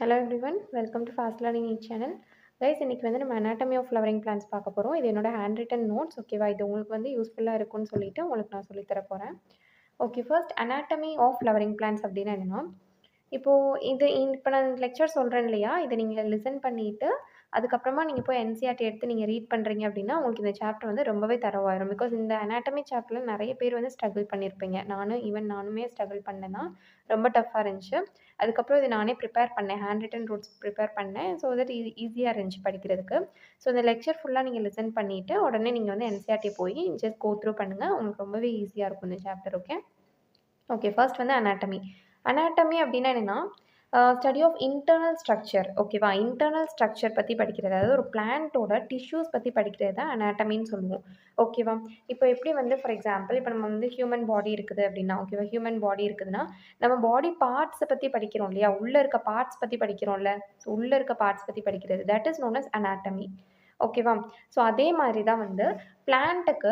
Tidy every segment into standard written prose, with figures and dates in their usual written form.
Hello everyone, welcome to Fast Learning Each Channel. Guys, இன்னைக்கு வந்து நம்ம anatomy of flowering plants பார்க்க போகிறோம். இது என்னோட ஹேண்ட் ரிட்டன் நோட்ஸ் ஓகேவா. இது உங்களுக்கு வந்து யூஸ்ஃபுல்லாக இருக்கும்னு சொல்லிட்டு உங்களுக்கு நான் சொல்லித்தர போகிறேன். Okay, first anatomy of flowering plants அப்படின்னா என்னென்னா, இப்போ நான் லெக்சர் சொல்கிறேன் இல்லையா, இதை நீங்கள் லிசன் பண்ணிவிட்டு அதுக்கப்புறமா நீங்கள் போய் என்சிஆர்டி எடுத்து நீங்கள் ரீட் பண்ணுறீங்க அப்படின்னா உங்களுக்கு இந்த சாப்டர் வந்து ரொம்பவே தரவாயிரும். பிகாஸ் இந்த அனாட்டமி சாப்டரில் நிறைய பேர் வந்து ஸ்ட்ரகிள் பண்ணியிருப்பீங்க. நானுமே ஸ்ட்ரகிள் பண்ணேன்னா ரொம்ப டஃப்பாக இருந்துச்சு. அதுக்கப்புறம் இது நானே ப்ரிப்பேர் பண்ணேன், ஹேண்ட் ரிட்டன் நோட்ஸ் ப்ரிப்பேர் பண்ணேன். ஸோ தட் இது ஈஸியாக இருந்துச்சு படிக்கிறதுக்கு. ஸோ இந்த லெக்சர் ஃபுல்லாக நீங்கள் லிசன் பண்ணிவிட்டு உடனே நீங்கள் வந்து என்சிஆர்டி போய் ஜஸ்ட் கோ த்ரூ பண்ணுங்கள். உங்களுக்கு ரொம்பவே ஈஸியாக இருக்கும் இந்த சாப்டர். ஓகே, ஃபர்ஸ்ட் வந்து அனாட்டமி. அனாட்டமி அப்படின்னா என்னென்னா, ஸ்டடி ஆஃப் இன்டர்னல் ஸ்ட்ரக்சர். ஓகேவா, இன்டர்னல் ஸ்ட்ரக்சர் பற்றி படிக்கிறது, அதாவது ஒரு பிளான்ட்டோட டிஷ்யூஸ் பற்றி படிக்கிறது தான் அனாட்டமின்னு சொல்லுவோம். ஓகேவா, இப்போ எப்படி வந்து ஃபார் எக்ஸாம்பிள் இப்போ நம்ம வந்து ஹியூமன் பாடி இருக்குது அப்படின்னா, ஓகேவா, ஹியூமன் பாடி இருக்குதுன்னா நம்ம பாடி பார்ட்ஸை பற்றி படிக்கிறோம் இல்லையா, உள்ளே இருக்க பார்ட்ஸ் பற்றி படிக்கிறோம்ல. ஸோ உள்ளே இருக்க பார்ட்ஸ் பற்றி படிக்கிறது, that is known as anatomy. ஓகேவா, ஸோ அதே மாதிரி தான் வந்து பிளான்ட்டுக்கு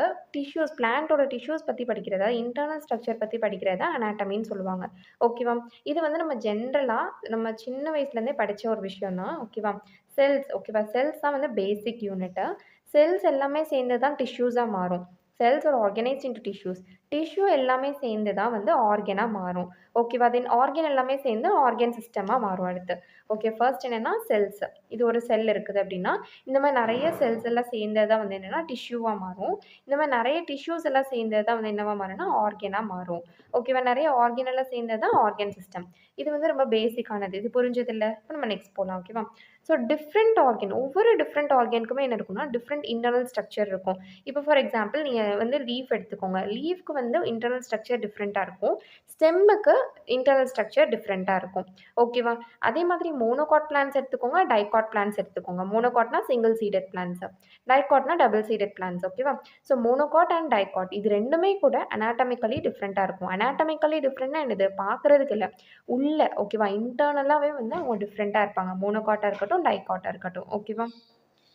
பிளான்ட்டோட டிஷ்யூஸ் பற்றி படிக்கிறது, அதாவது இன்டர்னல் ஸ்ட்ரக்சர் பற்றி படிக்கிறதா அனாட்டமின்னு சொல்லுவாங்க. ஓகேவா, இது வந்து நம்ம ஜென்ரலாக நம்ம சின்ன வயசுலேருந்தே படித்த ஒரு விஷயம் தான். ஓகேவா, செல்ஸ். ஓகேவா, செல்ஸ் தான் வந்து பேசிக் யூனிட்டு. செல்ஸ் எல்லாமே சேர்ந்து தான் டிஷ்யூஸாக மாறும். செல்ஸ் ஒரு ஆர்கனைஸ்ட் இன்டு டிஷ்யூஸ். டிஷ்யூ எல்லாமே சேர்ந்து தான் வந்து ஆர்கனாக மாறும். ஓகேவா, தென் ஆர்கன் எல்லாமே சேர்ந்து ஆர்கன் சிஸ்டமாக மாறும் அடுத்து. ஓகே, ஃபர்ஸ்ட் என்னென்னா செல்ஸ். இது ஒரு செல் இருக்குது அப்படின்னா இந்த மாதிரி நிறைய செல்ஸ் எல்லாம் சேர்ந்தது தான் வந்து என்னென்னா டிஷ்யூவாக மாறும். இந்த மாதிரி நிறைய டிஷ்யூஸ் எல்லாம் சேர்ந்தது தான் வந்து என்னவா மாறும்னா ஆர்கனாக மாறும். ஓகேவா, நிறைய ஆர்கன் எல்லாம் சேர்ந்தது தான் ஆர்கன் சிஸ்டம். இது வந்து ரொம்ப பேசிக்கானது. இது புரிஞ்சதில்லை. இப்போ நம்ம நெக்ஸ்ட் போகலாம். ஓகேவா, ஸோ டிஃப்ரெண்ட் ஆர்கன், ஒவ்வொரு டிஃப்ரெண்ட் ஆர்கனுக்குமே என்ன இருக்குன்னா டிஃப்ரெண்ட் இன்டர்னல் ஸ்ட்ரக்சர் இருக்கும். இப்போ ஃபார் எக்ஸாம்பிள் நீங்கள் வந்து லீஃப் எடுத்துக்கோங்க. லீஃப்க்கு வந்து இன்டர்னல் ஸ்ட்ரக்சர் டிஃப்ரெண்ட்டாக இருக்கும். ஸ்டெம்முக்கு இன்டர்னல் ஸ்ட்ரக்சர் டிஃப்ரெண்ட்டாக இருக்கும். ஓகேவா, அதே மாதிரி மோனோகாட் பிளான்ஸ் எடுத்துக்கோங்க, டைகாட் பிளான்ஸ் எடுத்துக்கோங்க. மோனோகாட்னா சிங்கிள் சீடட் பிளான்ஸ், டைகாட்னா டபுள் சீடட் பிளான்ஸ். ஓகேவா, ஸோ மோனோகாட் அண்ட் டைகாட் இது ரெண்டுமே கூட அனாட்டமிக்கலி டிஃப்ரெண்ட்டாக இருக்கும். அனாட்டமிக்கலி டிஃப்ரெண்ட்னா என்னது, பார்க்குறதுக்கு இல்லை, உள்ள. ஓகேவா, இன்டர்னலாகவே வந்து அவங்க டிஃப்ரெண்ட்டாக இருப்பாங்க, மோனோகாட்டாக இருக்கட்டும் டைகாட்டாக இருக்கட்டும். ஓகேவா,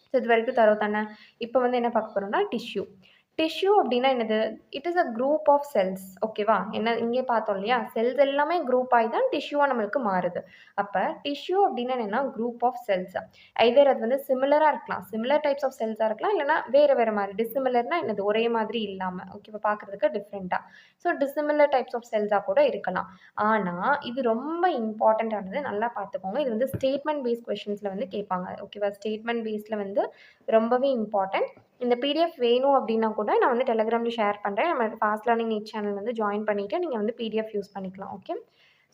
ஸோ இது வரைக்கும் தரவு தானே. இப்போ வந்து என்ன பார்க்க போகிறோம்னா டிஷ்யூ. டிஷ்யூ அப்படின்னா என்னது, it is a group of cells. ஓகேவா, என்ன இங்கே பார்த்தோம் இல்லையா, செல்ஸ் எல்லாமே குரூப் ஆகி தான் டிஷ்யூவாக நம்மளுக்கு மாறுது. அப்போ டிஷ்யூ அப்படின்னா என்னென்னா குரூப் ஆஃப் செல்ஸ். ஐதர் அது வந்து சிமிலராக இருக்கலாம், சிமிலர் டைப்ஸ் ஆஃப் செல்ஸாக இருக்கலாம், இல்லைனா வேறு மாதிரி. டிசிமிலர்னா என்னது, ஒரே மாதிரி இல்லாமல். ஓகேவா, பார்க்குறதுக்கு டிஃப்ரெண்ட்டாக. ஸோ டிசிமிலர் டைப்ஸ் ஆஃப் செல்ஸாக கூட இருக்கலாம். ஆனால் இது ரொம்ப இம்பார்ட்டண்ட்டானது, நல்லா பார்த்துக்கோங்க. இது வந்து ஸ்டேட்மெண்ட் பேஸ்ட் கொஷின்ஸில் வந்து கேட்பாங்க. ஓகேவா, ஸ்டேட்மெண்ட் பேஸில் வந்து ரொம்பவே இம்பார்ட்டன்ட். இந்த பிடிஎஃப் வேணும் அப்படின்னா கூட நான் வந்து டெலிகிராமில் ஷேர் பண்ணுறேன். நம்ம ஃபாஸ்ட் லேர்னிங் நீட் சேனல் வந்து ஜாயின் பண்ணிவிட்டு நீங்கள் வந்து பிடிஎஃப் யூஸ் பண்ணிக்கலாம். ஓகே,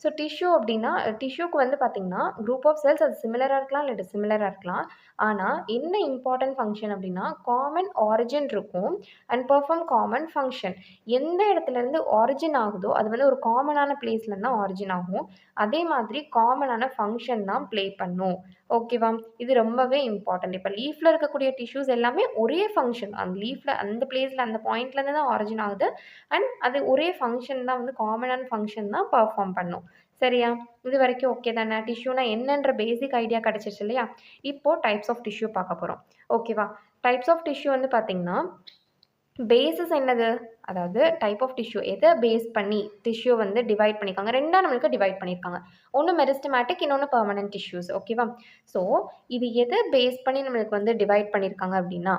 ஸோ டிஷ்யூ அப்படின்னா டிஷ்யூக்கு வந்து பார்த்திங்கன்னா குரூப் ஆஃப் செல்ஸ், அது சிமிலராக இருக்கலாம் இல்லை டிசிமிலராக இருக்கலாம். ஆனால் என்ன இம்பார்ட்டன்ட் ஃபங்க்ஷன் அப்படின்னா காமன் ஆரிஜின் இருக்கும் அண்ட் பெர்ஃபார்ம் காமன் ஃபங்க்ஷன். எந்த இடத்துலேருந்து ஆரிஜின் ஆகுதோ அது வந்து ஒரு காமனான பிளேஸ்லேருந்து தான் ஆரிஜின் ஆகும். அதே மாதிரி காமனான ஃபங்க்ஷன் தான் ப்ளே பண்ணும். ஓகேவா, இது ரொம்பவே இம்பார்ட்டன்ட். இப்போ லீஃபில் இருக்கக்கூடிய டிஷ்யூஸ் எல்லாமே ஒரே ஃபங்க்ஷன், அந்த லீஃபில் அந்த பிளேஸில் அந்த பாயிண்ட்லேருந்து தான் ஆரிஜின் ஆகுது அண்ட் அது ஒரே ஃபங்க்ஷன் தான், வந்து காமனான ஃபங்க்ஷன் தான் பர்ஃபார்ம் பண்ணும். சரியா, இது வரைக்கும் ஓகே தானே. டிஷ்யூனா என்னன்ற பேசிக் ஐடியா கிடச்சிருச்சு இல்லையா. இப்போது டைப்ஸ் ஆஃப் டிஷ்யூ பார்க்க போகிறோம். ஓகேவா, டைப்ஸ் ஆஃப் டிஷ்யூ வந்து பார்த்திங்கன்னா பேஸஸ் என்னது, அதாவது டைப் ஆஃப் டிஷ்யூ எதை பேஸ் பண்ணி டிஷ்யூ வந்து டிவைட் பண்ணியிருக்காங்க, ரெண்டாக நம்மளுக்கு டிவைட் பண்ணியிருக்காங்க. ஒன்று மெரிஸ்டமேட்டிக், இன்னொன்று பெர்மனன்ட் டிஷ்யூஸ். ஓகேவா, ஸோ இது எதை பேஸ் பண்ணி நம்மளுக்கு வந்து டிவைட் பண்ணியிருக்காங்க அப்படின்னா,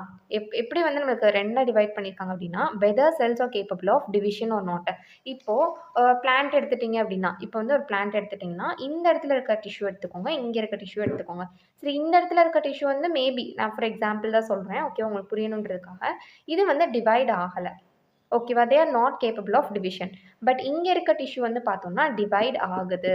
எப்படி வந்து நம்மளுக்கு ரெண்டாக டிவைட் பண்ணியிருக்காங்க அப்படின்னா whether cells are capable of division or not. இப்போது பிளான்ட் எடுத்துட்டிங்க அப்படின்னா, இப்போ வந்து ஒரு பிளான்ட் எடுத்துட்டிங்கன்னா இந்த இடத்துல இருக்க டிஷ்யூ எடுத்துக்கோங்க, இங்கே இருக்க டிஷ்யூ எடுத்துக்கோங்க. சரி, இந்த இடத்துல இருக்க டிஷ்யூ வந்து மேபி நான் ஃபார் எக்ஸாம்பிள் தான் சொல்கிறேன். ஓகே, உங்களுக்கு புரியணுன்றதுக்காக இது வந்து டிவைட் ஆகலை. ஓகேவா, they are not capable of division. But இங்கே இருக்க டிஷ்யூ வந்து பார்த்தோம்னா டிவைட் ஆகுது.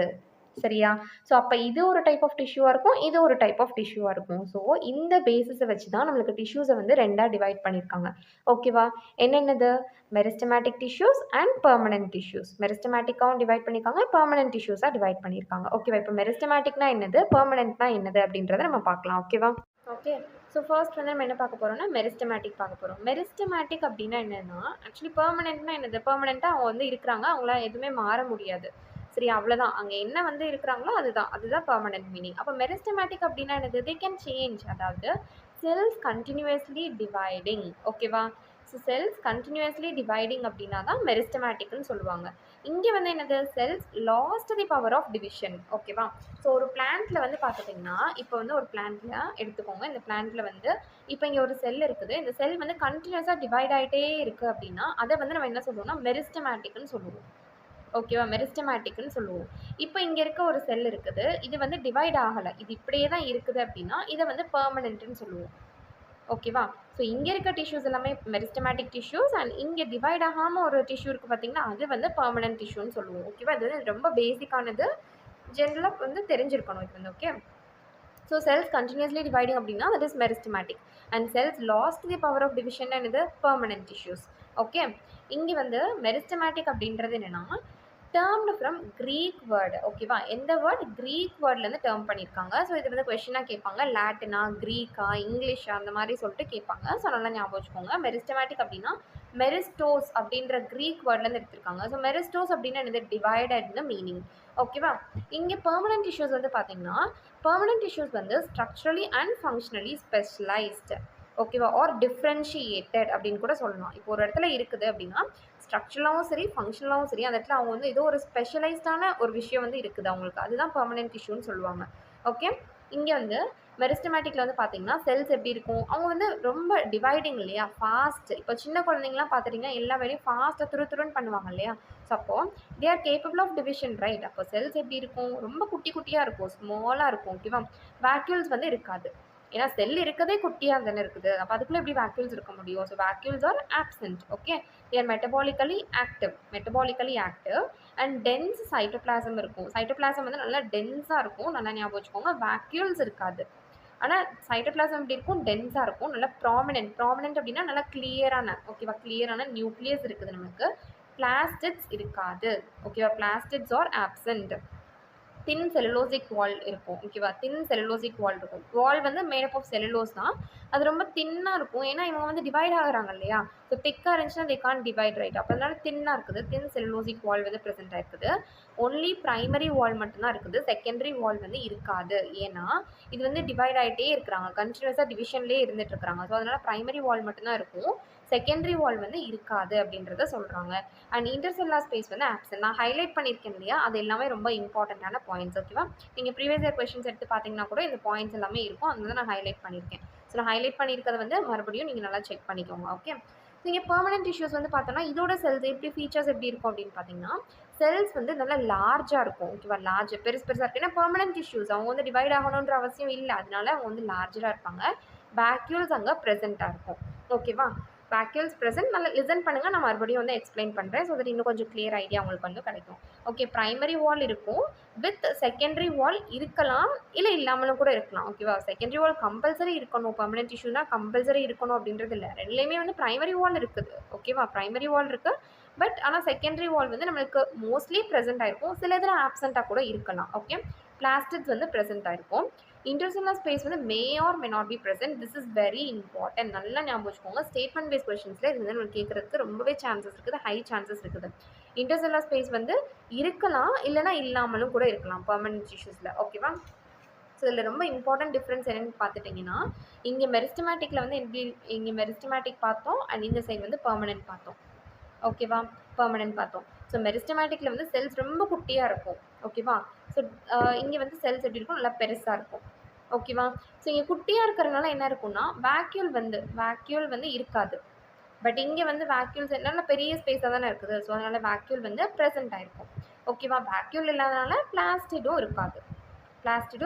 சரியா, ஸோ அப்போ இது ஒரு டைப் ஆஃப் டிஷ்யூவாக இருக்கும், இது ஒரு டைப் ஆஃப் டிஷ்யூவாக இருக்கும். ஸோ இந்த பேசிஸை வச்சு தான் நம்மளுக்கு டிஷ்யூஸை வந்து ரெண்டாக டிவைட் பண்ணியிருக்காங்க. ஓகேவா, என்னென்னது, meristematic tissues and permanent tissues. மெரிஸ்டமேட்டிக்காகவும் டிவைட் பண்ணியிருக்காங்க, பெர்மனன்ட் டிஷ்யூஸாக டிவைட் பண்ணியிருக்காங்க. ஓகேவா, இப்போ மெரிஸ்டமேட்டிக்னா என்னது, பெர்மனன்ட்னா என்னது அப்படின்றத நம்ம பார்க்கலாம். ஓகேவா, ஓகே, ஸோ ஃபர்ஸ்ட் வந்து நம்ம என்ன பார்க்க போகிறோம்னா மெரிஸ்டமேட்டிக் பார்க்க போகிறோம். மெரிஸ்டமேட்டிக் அப்படின்னா என்னென்னா, ஆக்சுவலி பெர்மனெண்ட்னா என்னது, பெர்மனெண்ட்டாக அவங்க வந்து இருக்கிறாங்க, அவங்கள எதுவுமே மாற முடியாது. சரி, அவ்வளோதான், அங்கே என்ன வந்து இருக்கிறாங்களோ அதுதான் பெர்மனெண்ட் மீனிங். அப்போ மெரிஸ்டமேட்டிக் அப்படின்னா என்னது, தே கேன் சேஞ்ச், அதாவது செல்ஸ் கண்டினியூஸ்லி டிவைடிங். ஓகேவா, ஸோ செல்ஸ் கண்டினியூஸ்லி டிவைடிங் அப்படின்னா தான் மெரிஸ்டமேட்டிக்னு சொல்லுவாங்க. இங்கே வந்து என்னது, cells lost the power of division. ஓகேவா? ஸோ ஒரு பிளான்ட்ல வந்து பார்த்துட்டிங்கன்னா, இப்போ வந்து ஒரு பிளான்ட்ல எடுத்துக்கோங்க. இந்த பிளான்ட்ல வந்து இப்போ இங்கே ஒரு செல் இருக்குது. இந்த செல் வந்து கண்டினியூஸாக டிவைட் ஆகிட்டே இருக்குது அப்படின்னா அதை வந்து நம்ம என்ன சொல்லுவோம்னா மெரிஸ்டமேட்டிக்னு சொல்லுவோம். ஓகேவா? மெரிஸ்டமேட்டிக்னு சொல்லுவோம். இப்போ இங்கே இருக்க ஒரு செல் இருக்குது. இது வந்து டிவைட் ஆகலை, இது இப்படியே தான் இருக்குது அப்படின்னா இதை வந்து பெர்மனன்ட்னு சொல்லுவோம். ஓகேவா? ஸோ இங்கே இருக்க டிஷ்யூஸ் எல்லாமே மெரிஸ்டமேட்டிக் டிஷ்யூஸ் அண்ட் இங்கே டிவைட் ஆகாமல் ஒரு டிஷ்யூ இருக்குது பார்த்தீங்கன்னா, அது வந்து பெர்மனன்ட் டிஷ்யூன்னு சொல்லுவோம். ஓகேவா? இது வந்து ரொம்ப பேசிக்கானது, ஜென்ரலாக வந்து தெரிஞ்சிருக்கணும் இது வந்து. Okay, so cells continuously dividing அப்படின்னா that is meristematic and cells lost the power of division and இது பெர்மனன்ட் டிஷ்யூஸ். ஓகே, இங்கே வந்து மெரிஸ்டமேட்டிக் அப்படின்றது என்னென்னா டேர்ம்டு ஃப்ரம் க்ரீக் வேர்டு. ஓகேவா? எந்த வேர்ட்? க்ரீக் வேர்ட்லேருந்து டேர்ம் பண்ணியிருக்காங்க. ஸோ இது வந்து கொஷினாக கேட்பாங்க, லாட்டினா, க்ரீக்கா, இங்கிலீஷா அந்த மாதிரி சொல்லிட்டு கேட்பாங்க. ஸோ நல்லா ஞாபகம் வச்சுக்கோங்க. மெரிஸ்டமேட்டிக் அப்படின்னா மெரிஸ்டோஸ் அப்படின்ற க்ரீக் வேர்ட்லேருந்து எடுத்திருக்காங்க. ஸோ மெரிஸ்டோஸ் அப்படின்னா என்னது? டிவைடட்னு மீனிங். ஓகேவா? இங்கே பெர்மனன்ட் டிஷ்யூஸ் வந்து பார்த்தீங்கன்னா பெர்மனன்ட் டிஷ்யூஸ் வந்து ஸ்ட்ரக்சரலி அண்ட் ஃபங்க்ஷனலி ஸ்பெஷலைஸ்டு. ஓகேவா? ஆர் டிஃப்ரென்ஷியேட்டட் அப்படின்னு கூட சொல்லலாம். இப்போ ஒரு இடத்துல இருக்குது அப்படின்னா ஸ்ட்ரக்சரலாகவும் சரி ஃபங்க்ஷனலாகவும் சரி அந்த இடத்துல அவங்க வந்து ஏதோ ஒரு ஸ்பெஷலைஸ்டான ஒரு விஷயம் வந்து இருக்குது அவங்களுக்கு, அதுதான் பெர்மனன்ட் டிஷ்யூன்னு சொல்லுவாங்க. ஓகே, இங்கே வந்து மெரிஸ்டமேட்டிக்கில் வந்து பார்த்தீங்கன்னா செல்ஸ் எப்படி இருக்கும், அவங்க வந்து ரொம்ப டிவைடிங் இல்லையா, ஃபாஸ்ட். இப்போ சின்ன குழந்தைங்களாம் பார்த்துட்டிங்கன்னா எல்லா வேலையும் ஃபாஸ்ட்டாக துருன்னு பண்ணுவாங்க இல்லையா. ஸோ அப்போ they are capable of division, right? அப்போ செல்ஸ் எப்படி இருக்கும்? ரொம்ப குட்டி குட்டியாக இருக்கும், ஸ்மாலாக இருக்கும். ஓகேவா? வேக்யூல்ஸ் வந்து இருக்காது, ஏன்னா செல் இருக்கதே குட்டியாக தானே இருக்குது. அப்போ அதுக்குள்ளே எப்படி வேக்யூல்ஸ் இருக்க முடியும்? So vacuoles are absent. Okay, they are metabolically active and dense cytoplasm இருக்கும். சைட்டோபிளாசம் வந்து நல்லா டென்ஸாக இருக்கும், நல்லா ஞாபகம் வச்சுக்கோங்க. வேக்யூல்ஸ் இருக்காது, ஆனால் சைட்டோபிளாசம் எப்படி இருக்கும்? டென்ஸாக இருக்கும், நல்லா ப்ராமினென்ட் அப்படின்னா நல்லா கிளியரான, ஓகேவா, கிளியரான நியூக்ளியஸ் இருக்குது நமக்கு. பிளாஸ்டிட்ஸ் இருக்காது. ஓகேவா? பிளாஸ்டிட்ஸ் ஆர் ஆப்சென்ட். தின் செல்லுலோசிக் வால் இருக்கும். ஓகேவா? தின் செல்லுலோசிக் வால் இருக்கும். வால் வந்து மேடப் ஆஃப் செல்லுலோஸ் தான், அது ரொம்ப தின்னாக இருக்கும். ஏன்னா இவங்க வந்து டிவைட் ஆகுறாங்க இல்லையா. ஸோ திக்காக இருந்துச்சுன்னா தே கான் டிவைட், ரைட்? அப்போ அதனால தின்னாக இருக்குது. தின் செல்லுலோசிக் வால் வந்து ப்ரெசென்ட் ஆயிருக்குது. ஒன்லி ப்ரைமரி வால் மட்டும்தான் இருக்குது, செகண்டரி வால் வந்து இருக்காது. ஏன்னா இது வந்து டிவைட் ஆகிட்டே இருக்கிறாங்க, கண்டினியூஸாக டிவிஷன்லேயே இருந்துட்டு இருக்கிறாங்க. ஸோ அதனால் ப்ரைமரி வால் மட்டும்தான் இருக்கும், செகண்டரி வால் வந்து இருக்காது அப்படின்றத சொல்கிறாங்க. அண்ட் இன்டர்செல்லார் ஸ்பேஸ் வந்து ஆப்சென்ட். நான் ஹைலைட் பண்ணியிருக்கேன் இல்லையா, அது எல்லாமே ரொம்ப இம்பார்ட்டண்ட்டான பாயிண்ட்ஸ். ஓகேவா? நீங்கள் ப்ரீவியஸ் இயர் கொஸ்டின்ஸ் எடுத்து பார்த்தீங்கன்னா கூட இந்த பாயிண்ட்ஸ் எல்லாமே இருக்கும், அதனால நான் ஹைலைட் பண்ணியிருக்கேன். ஸோ நான் ஹைலைட் பண்ணியிருக்கிறத வந்து மறுபடியும் நீங்கள் நல்லா செக் பண்ணிக்கோங்க. ஓகே, நீங்கள் பெர்மனன்ட் டிஷ்யூஸ் வந்து பார்த்தோன்னா இதோட செல்ஸ் எப்படி ஃபீச்சர்ஸ் எப்படி இருக்கும் அப்படின்னு பார்த்தீங்கன்னா செல்ஸ் வந்து நல்லா லார்ஜாக இருக்கும். ஓகேவா? பெருசாக இருக்குது. ஏன்னா பெர்மனன்ட் டிஷ்யூஸ் அவங்க வந்து டிவைட் ஆகணுன்ற அவசியம் இல்லை, அதனால அவங்க வந்து லார்ஜராக இருப்பாங்க. வேக்யூல்ஸ் அங்கே ப்ரெசென்ட்டாக இருக்கும். ஓகேவா? Vacuoles present. நல்லா லிசன் பண்ணுங்கள், நான் மறுபடியும் வந்து எக்ஸ்பிளைன் பண்ணுறேன், ஸோ தட் இன்னும் கொஞ்சம் கிளியர் ஐடியா உங்களுக்கு வந்து கிடைக்கும். ஓகே, ப்ரைமரி வால் இருக்கும், வித் செகண்டரி வால் இருக்கலாம், இல்லை இல்லாமலும் கூட இருக்கலாம். ஓகேவா? செகண்டரி வால் கம்பல்சரி இருக்கணும், பெர்மனன்ட் டிஷ்யூனா கம்பல்சரி இருக்கணும் அப்படின்றது இல்லை. ரெண்டுலேயுமே வந்து ப்ரைமரி வால் இருக்குது. ஓகேவா? ப்ரைமரி வால் இருக்குது, பட் ஆனால் செகண்டரி வால் வந்து நம்மளுக்கு மோஸ்ட்லி ப்ரெசென்ட் ஆகிருக்கும், சில இதில் ஆப்சென்ட்டாக கூட இருக்கலாம். ஓகே, பிளாஸ்டிட்ஸ் வந்து ப்ரெசென்ட் ஆகிருக்கும். இன்டர்செல்லுலர் ஸ்பேஸ் வந்து மே R may not be present. This is very important, நல்லா ஞாபகம் வச்சுக்கோங்க. ஸ்டேட்மெண்ட் பேஸ் கொஸ்டின்ஸில் இது வந்து நம்ம கேட்குறதுக்கு ரொம்பவே சான்சஸ் இருக்குது, ஹை சான்சஸ் இருக்குது. இன்டர்செல்லுலர் ஸ்பேஸ் வந்து இருக்கலாம், இல்லைனா இல்லாமலும் கூட இருக்கலாம் பெர்மனன்ட் டிஷ்யூஸில். ஓகேவா? ஸோ இதில் ரொம்ப இம்பார்ட்டன்ட் டிஃப்ரென்ஸ் என்னென்னு பார்த்துட்டிங்கன்னா இங்கே மெரிஸ்டமேட்டிக்கில் வந்து எப்படி, இங்கே மெரிஸ்டமேட்டிக் பார்த்தோம் அண்ட் இந்த சைடு வந்து பெர்மனன்ட் பார்த்தோம். ஓகேவா? பெர்மனன்ட் பார்த்தோம். ஸோ மெரிஸ்டமேட்டிக்கில் வந்து செல்ஸ் ரொம்ப குட்டியாக இருக்கும். ஓகேவா? ஸோ இங்கே வந்து செல்ஸ் எப்படி இருக்கும்? நல்லா பெருசாக இருக்கும். ஓகேவா? ஸோ இங்கே குட்டியாக இருக்கிறதுனால என்ன இருக்கும்னா வேக்யூல் வந்து இருக்காது. பட் இங்கே வந்து வேக்யூல்ஸ் நல்ல பெரிய ஸ்பேஸாக தானே இருக்குது, ஸோ அதனால் வேக்யூல் வந்து ப்ரெசென்ட் ஆகிருக்கும். ஓகேவா? வேக்யூல் இல்லாதனால பிளாஸ்டிடும்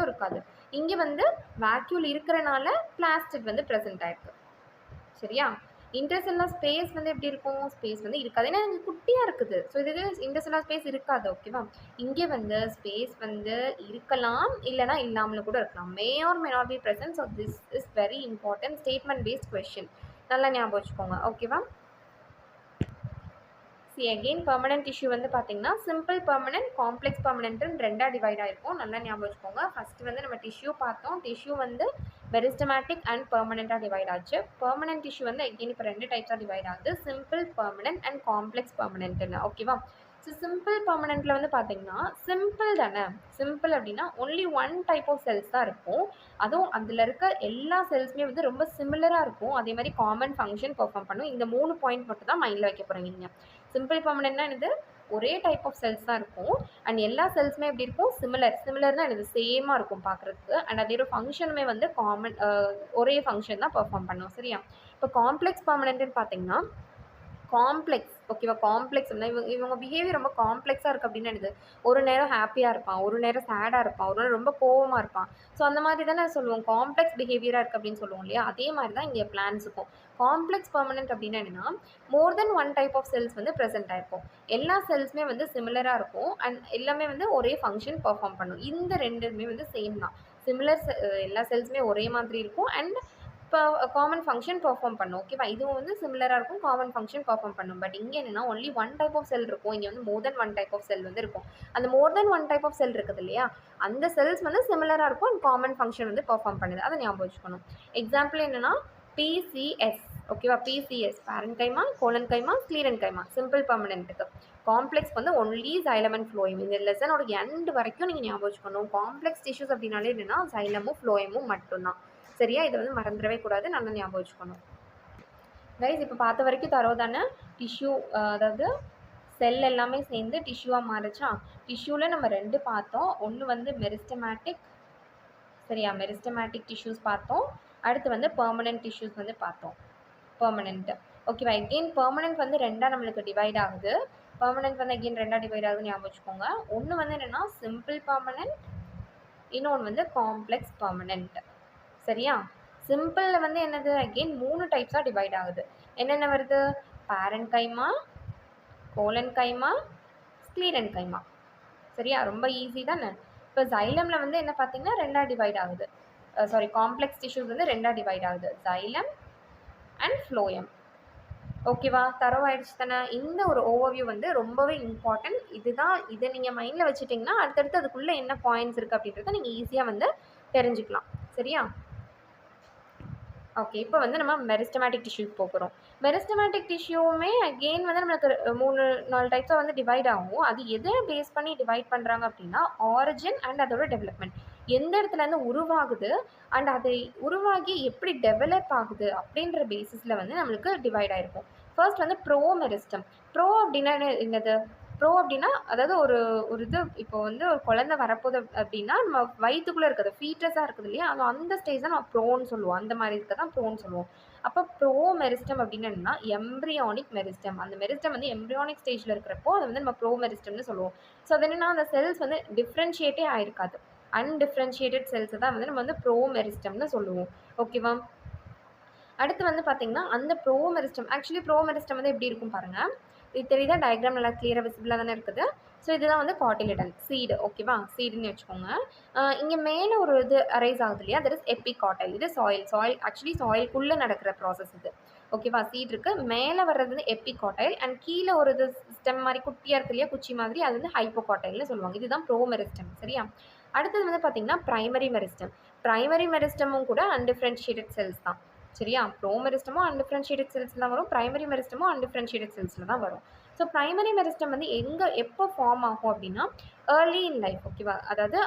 இருக்காது. இங்கே வந்து வேக்யூல் இருக்கிறனால பிளாஸ்டிட் வந்து ப்ரெசென்ட் ஆகிருக்கு. சரியா? இன்டர்செல்லுலர் ஸ்பேஸ் வந்து எப்படி இருக்கும்? ஸ்பேஸ் வந்து இருக்காது, ஏன்னா இங்கே குட்டியாக இருக்குது. ஸோ இது இன்டர்செல்லுலர் ஸ்பேஸ் இருக்காது. ஓகேவா? இங்கே வந்து ஸ்பேஸ் வந்து இருக்கலாம், இல்லைனா இல்லாமலும் கூட இருக்கலாம். மே R may not be present. So this is very important statement based question, நல்லா ஞாபகம் வச்சுக்கோங்க. ஓகேவா? அகெயின் பெர்மனன்ட் டிஷ்யூ வந்து பார்த்தீங்கன்னா சிம்பிள் பெர்மனன்ட், காம்ப்ளெக்ஸ் பெர்மனன்ட்னு ரெண்டாக டிவைட் ஆகிருக்கும், நல்லா ஞாபகம் வச்சுக்கோங்க. ஃபஸ்ட்டு வந்து நம்ம டிஷ்யூ பார்த்தோம், டிஷ்யூ வந்து மெரிஸ்டமேட்டிக் அண்ட் பெர்மனெண்ட்டாக டிவைட் ஆச்சு. பெர்மனன்ட் டிஷ்யூ வந்து அகெயின் இப்போ 2 டைப்ஸாக டிவைட் ஆகுது, சிம்பிள் பெர்மனன்ட் அண்ட் காம்ப்ளெக்ஸ் பெர்மனன்ட்னு. ஓகேவா? ஸோ சிம்பிள் பெர்மனெண்ட்டில் வந்து பார்த்தீங்கன்னா சிம்பிள் தானே. சிம்பிள் அப்படின்னா only one type of cells தான் இருக்கும். அதுவும் அதில் இருக்க எல்லா செல்ஸுமே வந்து ரொம்ப சிமிலராக இருக்கும். அதே மாதிரி காமன் ஃபங்க்ஷன் பெர்ஃபார்ம் பண்ணும். இந்த 3 பாயிண்ட் மட்டும் தான் மைண்டில் வைக்க போகிறீங்க நீங்கள். சிம்பிள் பெர்மனெண்ட்னா என்னது, ஒரே டைப் ஆஃப் செல்ஸ் தான் இருக்கும். அண்ட் எல்லா செல்ஸுமே எப்படி இருக்கும், சிமிலர்னா என்னது, சேமாக இருக்கும் பார்க்குறதுக்கு. அண்ட் அதோட ஃபங்க்ஷனுமே வந்து ஒரே ஃபங்க்ஷன் தான் பெர்ஃபார்ம் பண்ணும். சரியா? இப்போ காம்ப்ளெக்ஸ் பெர்மனெண்ட்னு பார்த்தீங்கன்னா காம்ப்ளெக்ஸ், ஓகேவா, காம்ப்ளெக்ஸ் இவங்க பிஹேவியர் ரொம்ப காம்ப்ளெக்ஸாக இருக்குது அப்படின்னு என்னது, ஒரு நேரம் ஹாப்பியாக இருப்பான், ஒரு நேரம் சேடாக இருப்பான், ஒரு நேரம் ரொம்ப கோவமாக இருப்பான். ஸோ அந்த மாதிரி தானே சொல்லுவோம் காம்ப்ளெக்ஸ் பிஹேவியராக இருக்குது அப்படின்னு சொல்லுவோம் இல்லையா. அதே மாதிரி தான் இங்கே பிளான்ஸுக்கும். காம்ப்ளெக்ஸ் பெர்மனெண்ட் அப்படின்னா என்னன்னா, மோர் than one type of cells வந்து ப்ரெசென்ட் ஆயிருக்கும். எல்லா செல்ஸுமே வந்து சிமிலராக இருக்கும் அண்ட் எல்லாமே வந்து ஒரே ஃபங்க்ஷன் பெர்ஃபார்ம் பண்ணும். இந்த ரெண்டுமே வந்து சேம் தான். எல்லா செல்ஸுமே ஒரே மாதிரி இருக்கும் அண்ட் இப்போ காமன் ஃபங்க்ஷன் பெர்ஃபார்ம் பண்ணும். ஓகேவா, இதுவும் வந்து சிமிலராக இருக்கும், காமன் ஃபங்க்ஷன் பெர்ஃபார்ம் பண்ணும். பட் இங்கே என்னென்னா only one type of cell இருக்கும். இங்கே வந்து more than one type of cell வந்து இருக்கும். அந்த more than one type of cell இருக்குது இல்லையா, அந்த செல்ஸ் வந்து சிமிலராக இருக்கும் அண்ட் காமன் ஃபங்க்ஷன் வந்து பெர்ஃபார்ம் பண்ணுது. அதை ஞாபகம் வச்சுக்கணும். எக்ஸாம்பிள் என்னென்னா பிசிஎஸ், ஓகேவா, PCS parenchyma, collenchyma, sclerenchyma, simple பெர்மனெண்ட்டுக்கு. காம்ப்ளெக்ஸ் வந்து ஒன்லி சைலம் அண்ட் ஃப்ளோயம். இந்த லெசனோட எண்ட் வரைக்கும் நீங்கள் ஞாபகம் வச்சுக்கணும். காம்ப்ளெக்ஸ் டிஷ்யூஸ் அப்படின்னாலே என்னென்னா சைலமும் ஃப்ளோயமும் மட்டும்தான். சரியா, இதை வந்து மறந்துடவே கூடாது, நல்லா ஞாபகம் வச்சுக்கணும். கைஸ் இப்போ பார்த்த வரைக்கும் தரோம் தானே. டிஷ்யூ அதாவது செல் எல்லாமே சேர்ந்து டிஷ்யூவாக மாறுச்சா. டிஷ்யூவில் நம்ம 2 பார்த்தோம். ஒன்று வந்து மெரிஸ்டமேட்டிக், சரியா, மெரிஸ்டமேட்டிக் டிஷ்யூஸ் பார்த்தோம். அடுத்து வந்து பெர்மனெண்ட் டிஷ்யூஸ் வந்து பார்த்தோம். பெர்மனெண்ட், ஓகேவா. எகெயின் பெர்மனெண்ட் வந்து 2ஆக நம்மளுக்கு டிவைட் ஆகுது. பெர்மனெண்ட் வந்து எகெயின் 2ஆக டிவைட் ஆகுதுன்னு ஞாபகம் வச்சுக்கோங்க. ஒன்று வந்து என்னென்னா சிம்பிள் பெர்மனெண்ட், இன்னொன்று வந்து காம்ப்ளெக்ஸ் பெர்மனெண்ட். சரியா, சிம்பிளில் வந்து என்னது, அகெயின் 3 டைப்ஸாக டிவைட் ஆகுது. என்னென்ன வருது, பேரண்ட் கைமா, கோலன் கைமா, ஸ்க்ளீரன் கைமா. சரியா, ரொம்ப ஈஸி தானே. இப்போ சைலமில் வந்து என்ன பார்த்தீங்கன்னா 2ஆக டிவைட் ஆகுது. சாரி, காம்ப்ளெக்ஸ் டிஷ்யூஸ் வந்து 2ஆக டிவைட் ஆகுது, சைலம் அண்ட் ஃப்ளோயம். ஓகேவா, தரவாயிடுச்சு தானே. இந்த ஒரு ஓவர்வியூ வந்து ரொம்பவே இம்பார்ட்டன்ட். இதை நீங்கள் மைண்டில் வச்சுட்டிங்கன்னா அடுத்தடுத்து அதுக்குள்ளே என்ன பாயிண்ட்ஸ் இருக்குது அப்படின்றத நீங்கள் ஈஸியாக வந்து தெரிஞ்சுக்கலாம். சரியா, ஓகே. இப்போ வந்து நம்ம மெரிஸ்டமேட்டிக் டிஷ்யூக்கு போகிறோம். மெரிஸ்டமேட்டிக் டிஷ்யூவுமே அகெயின் வந்து நம்மளுக்கு 3-4 டைப்ஸாக வந்து டிவைட் ஆகும். அது எதை பேஸ் பண்ணி டிவைட் பண்ணுறாங்க அப்படின்னா ஆரிஜின் அண்ட் அதோட டெவலப்மெண்ட். எந்த இடத்துலேருந்து உருவாகுது அண்ட் அது உருவாகி எப்படி டெவலப் ஆகுது அப்படின்ற பேசிஸில் வந்து நம்மளுக்கு டிவைட் ஆகிருக்கும். ஃபர்ஸ்ட் வந்து ப்ரோமெரிஸ்டம். ப்ரோ அப்படின்னா என்னது, ப்ரோ அப்படின்னா அதாவது ஒரு இது, இப்போ வந்து ஒரு குழந்தை வரப்போகுது அப்படின்னா நம்ம வயிற்றுக்குள்ளே இருக்கிறது ஃபீட்டஸாக இருக்குது இல்லையா, அது அந்த ஸ்டேஜ் தான் நம்ம ப்ரோன்னு சொல்லுவோம். அந்த மாதிரி இருக்க தான் ப்ரோன்னு சொல்லுவோம். அப்போ ப்ரோ மெரிஸ்டம் அப்படின்னு என்னன்னா எம்ப்ரியானிக் மெரிஸ்டம். அந்த மெரிஸ்டம் வந்து எம்ப்ரியானிக் ஸ்டேஜில் இருக்கிறப்போ அதை வந்து நம்ம ப்ரோ மெரிஸ்டம்னு சொல்லுவோம். ஸோ அது என்னென்னா அந்த செல்ஸ் வந்து டிஃப்ரென்ஷியேட்டே ஆயிருக்காது. அன்டிஃப்ரென்ஷியேட்டட் செல்ஸை தான் வந்து நம்ம வந்து ப்ரோ மெரிஸ்டம்னு சொல்லுவோம். ஓகேவா, அடுத்து வந்து பார்த்தீங்கன்னா அந்த ப்ரோமெரிஸ்டம், ஆக்சுவலி ப்ரோமெரிஸ்டம் வந்து எப்படி இருக்கும் பாருங்கள். இது தெரியுதா, டயக்ராம் நல்லா கிளியராக விசிபிளாக தானே இருக்குது. ஸோ இதுதான் வந்து காட்டிலிடன் சீடு, ஓகேவா, சீடுன்னு வச்சுக்கோங்க. இங்கே மேலே ஒரு இது அரைஸ் ஆகுது இல்லையா, தட் இஸ் எபிகாட்டைல். இது சாயில் ஆக்சுவலி சாயில்குள்ளே நடக்கிற ப்ராசஸ் இது. ஓகேவா, சீட் இருக்குது, மேலே வர்றது வந்து எபிகாட்டைல் அண்ட் கீழே ஒரு இது ஸ்டெம் மாதிரி குட்டியாக இருக்கு இல்லையா, குச்சி மாதிரி, அது வந்து ஹைப்போகாட்டைல்னு சொல்லுவாங்க. இதுதான் ப்ரோமெரிஸ்டம். சரியா, அடுத்தது வந்து பார்த்தீங்கன்னா பிரைமரி மெரிஸ்டம். பிரைமரி மெரிஸ்டமும் கூட அன்டிஃப்ரென்ஷியேட்டட் செல்ஸ் தான். சரியா, ப்ரோமெரிஸ்டமும் அன்டிஃப்ரென்ஷியேட்டட் செல்ஸில் தான் வரும், பிரைமரி மெரிஸ்டமும் அன்டிஃப்ரென்ஷியேட்டட் செல்ஸில் தான் வரும். ஸோ பிரைமரி மெரிஸ்டம் வந்து எப்போ ஃபார்ம் ஆகும் அப்படின்னா ஏர்லி இன் லைஃப். ஓகேவா, அதாவது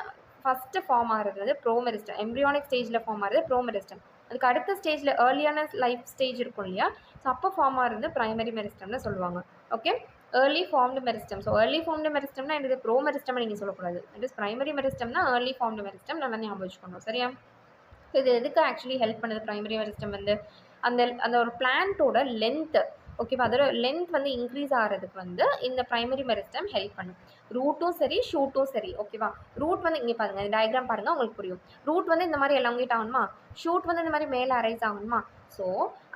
ஃபஸ்ட்டு ஃபார்ம் ஆகிறது வந்து ப்ரோமெரிஸ்டம், எம்ப்ரியானிக் ஸ்டேஜில் ஃபார்ம் ஆகிறது ப்ரோமெரிஸ்டம். அதுக்கு அடுத்த ஸ்டேஜில் ஏர்லியான லைஃப் ஸ்டேஜ் இருக்கும் இல்லையா, ஸோ அப்போ ஃபார்ம் ஆகிறது பிரைமரி மெரிஸ்டம்னு சொல்லுவாங்க. Okay, early formed meristem. So early formed மெரிஸ்டம்னா என்னது, ப்ரோமெரிஸ்டம் நீங்கள் சொல்லக்கூடாது. இட் இஸ் பிரைமரி மெரிஸ்டம்னா ஏர்லி ஃபார்ம்டு மெரிஸ்டம், நல்லா ஞாபகம் வச்சுக்கணும். சரியா, ஸோ இது எதுக்கு ஆக்சுவலி ஹெல்ப் பண்ணுது பிரைமரி மெரிஸ்டம் வந்து, அந்த ஒரு பிளான்ட்டோட லென்த்து, ஓகேவா, அதோட லென்த் வந்து இன்க்ரீஸ் ஆகிறதுக்கு வந்து இந்த பிரைமரி மெரிஸ்டம் ஹெல்ப் பண்ணும். ரூட்டும் சரி, ஷூட்டும் சரி. ஓகேவா, ரூட் வந்து இங்கே பாருங்கள், இந்த டயக்ராம் பாருங்கள், உங்களுக்கு புரியும். ரூட் வந்து இந்த மாதிரி எலாங்கேட் ஆகணுமா, ஷூட் வந்து இந்த மாதிரி மேலே அரைஸ் ஆகணுமா. ஸோ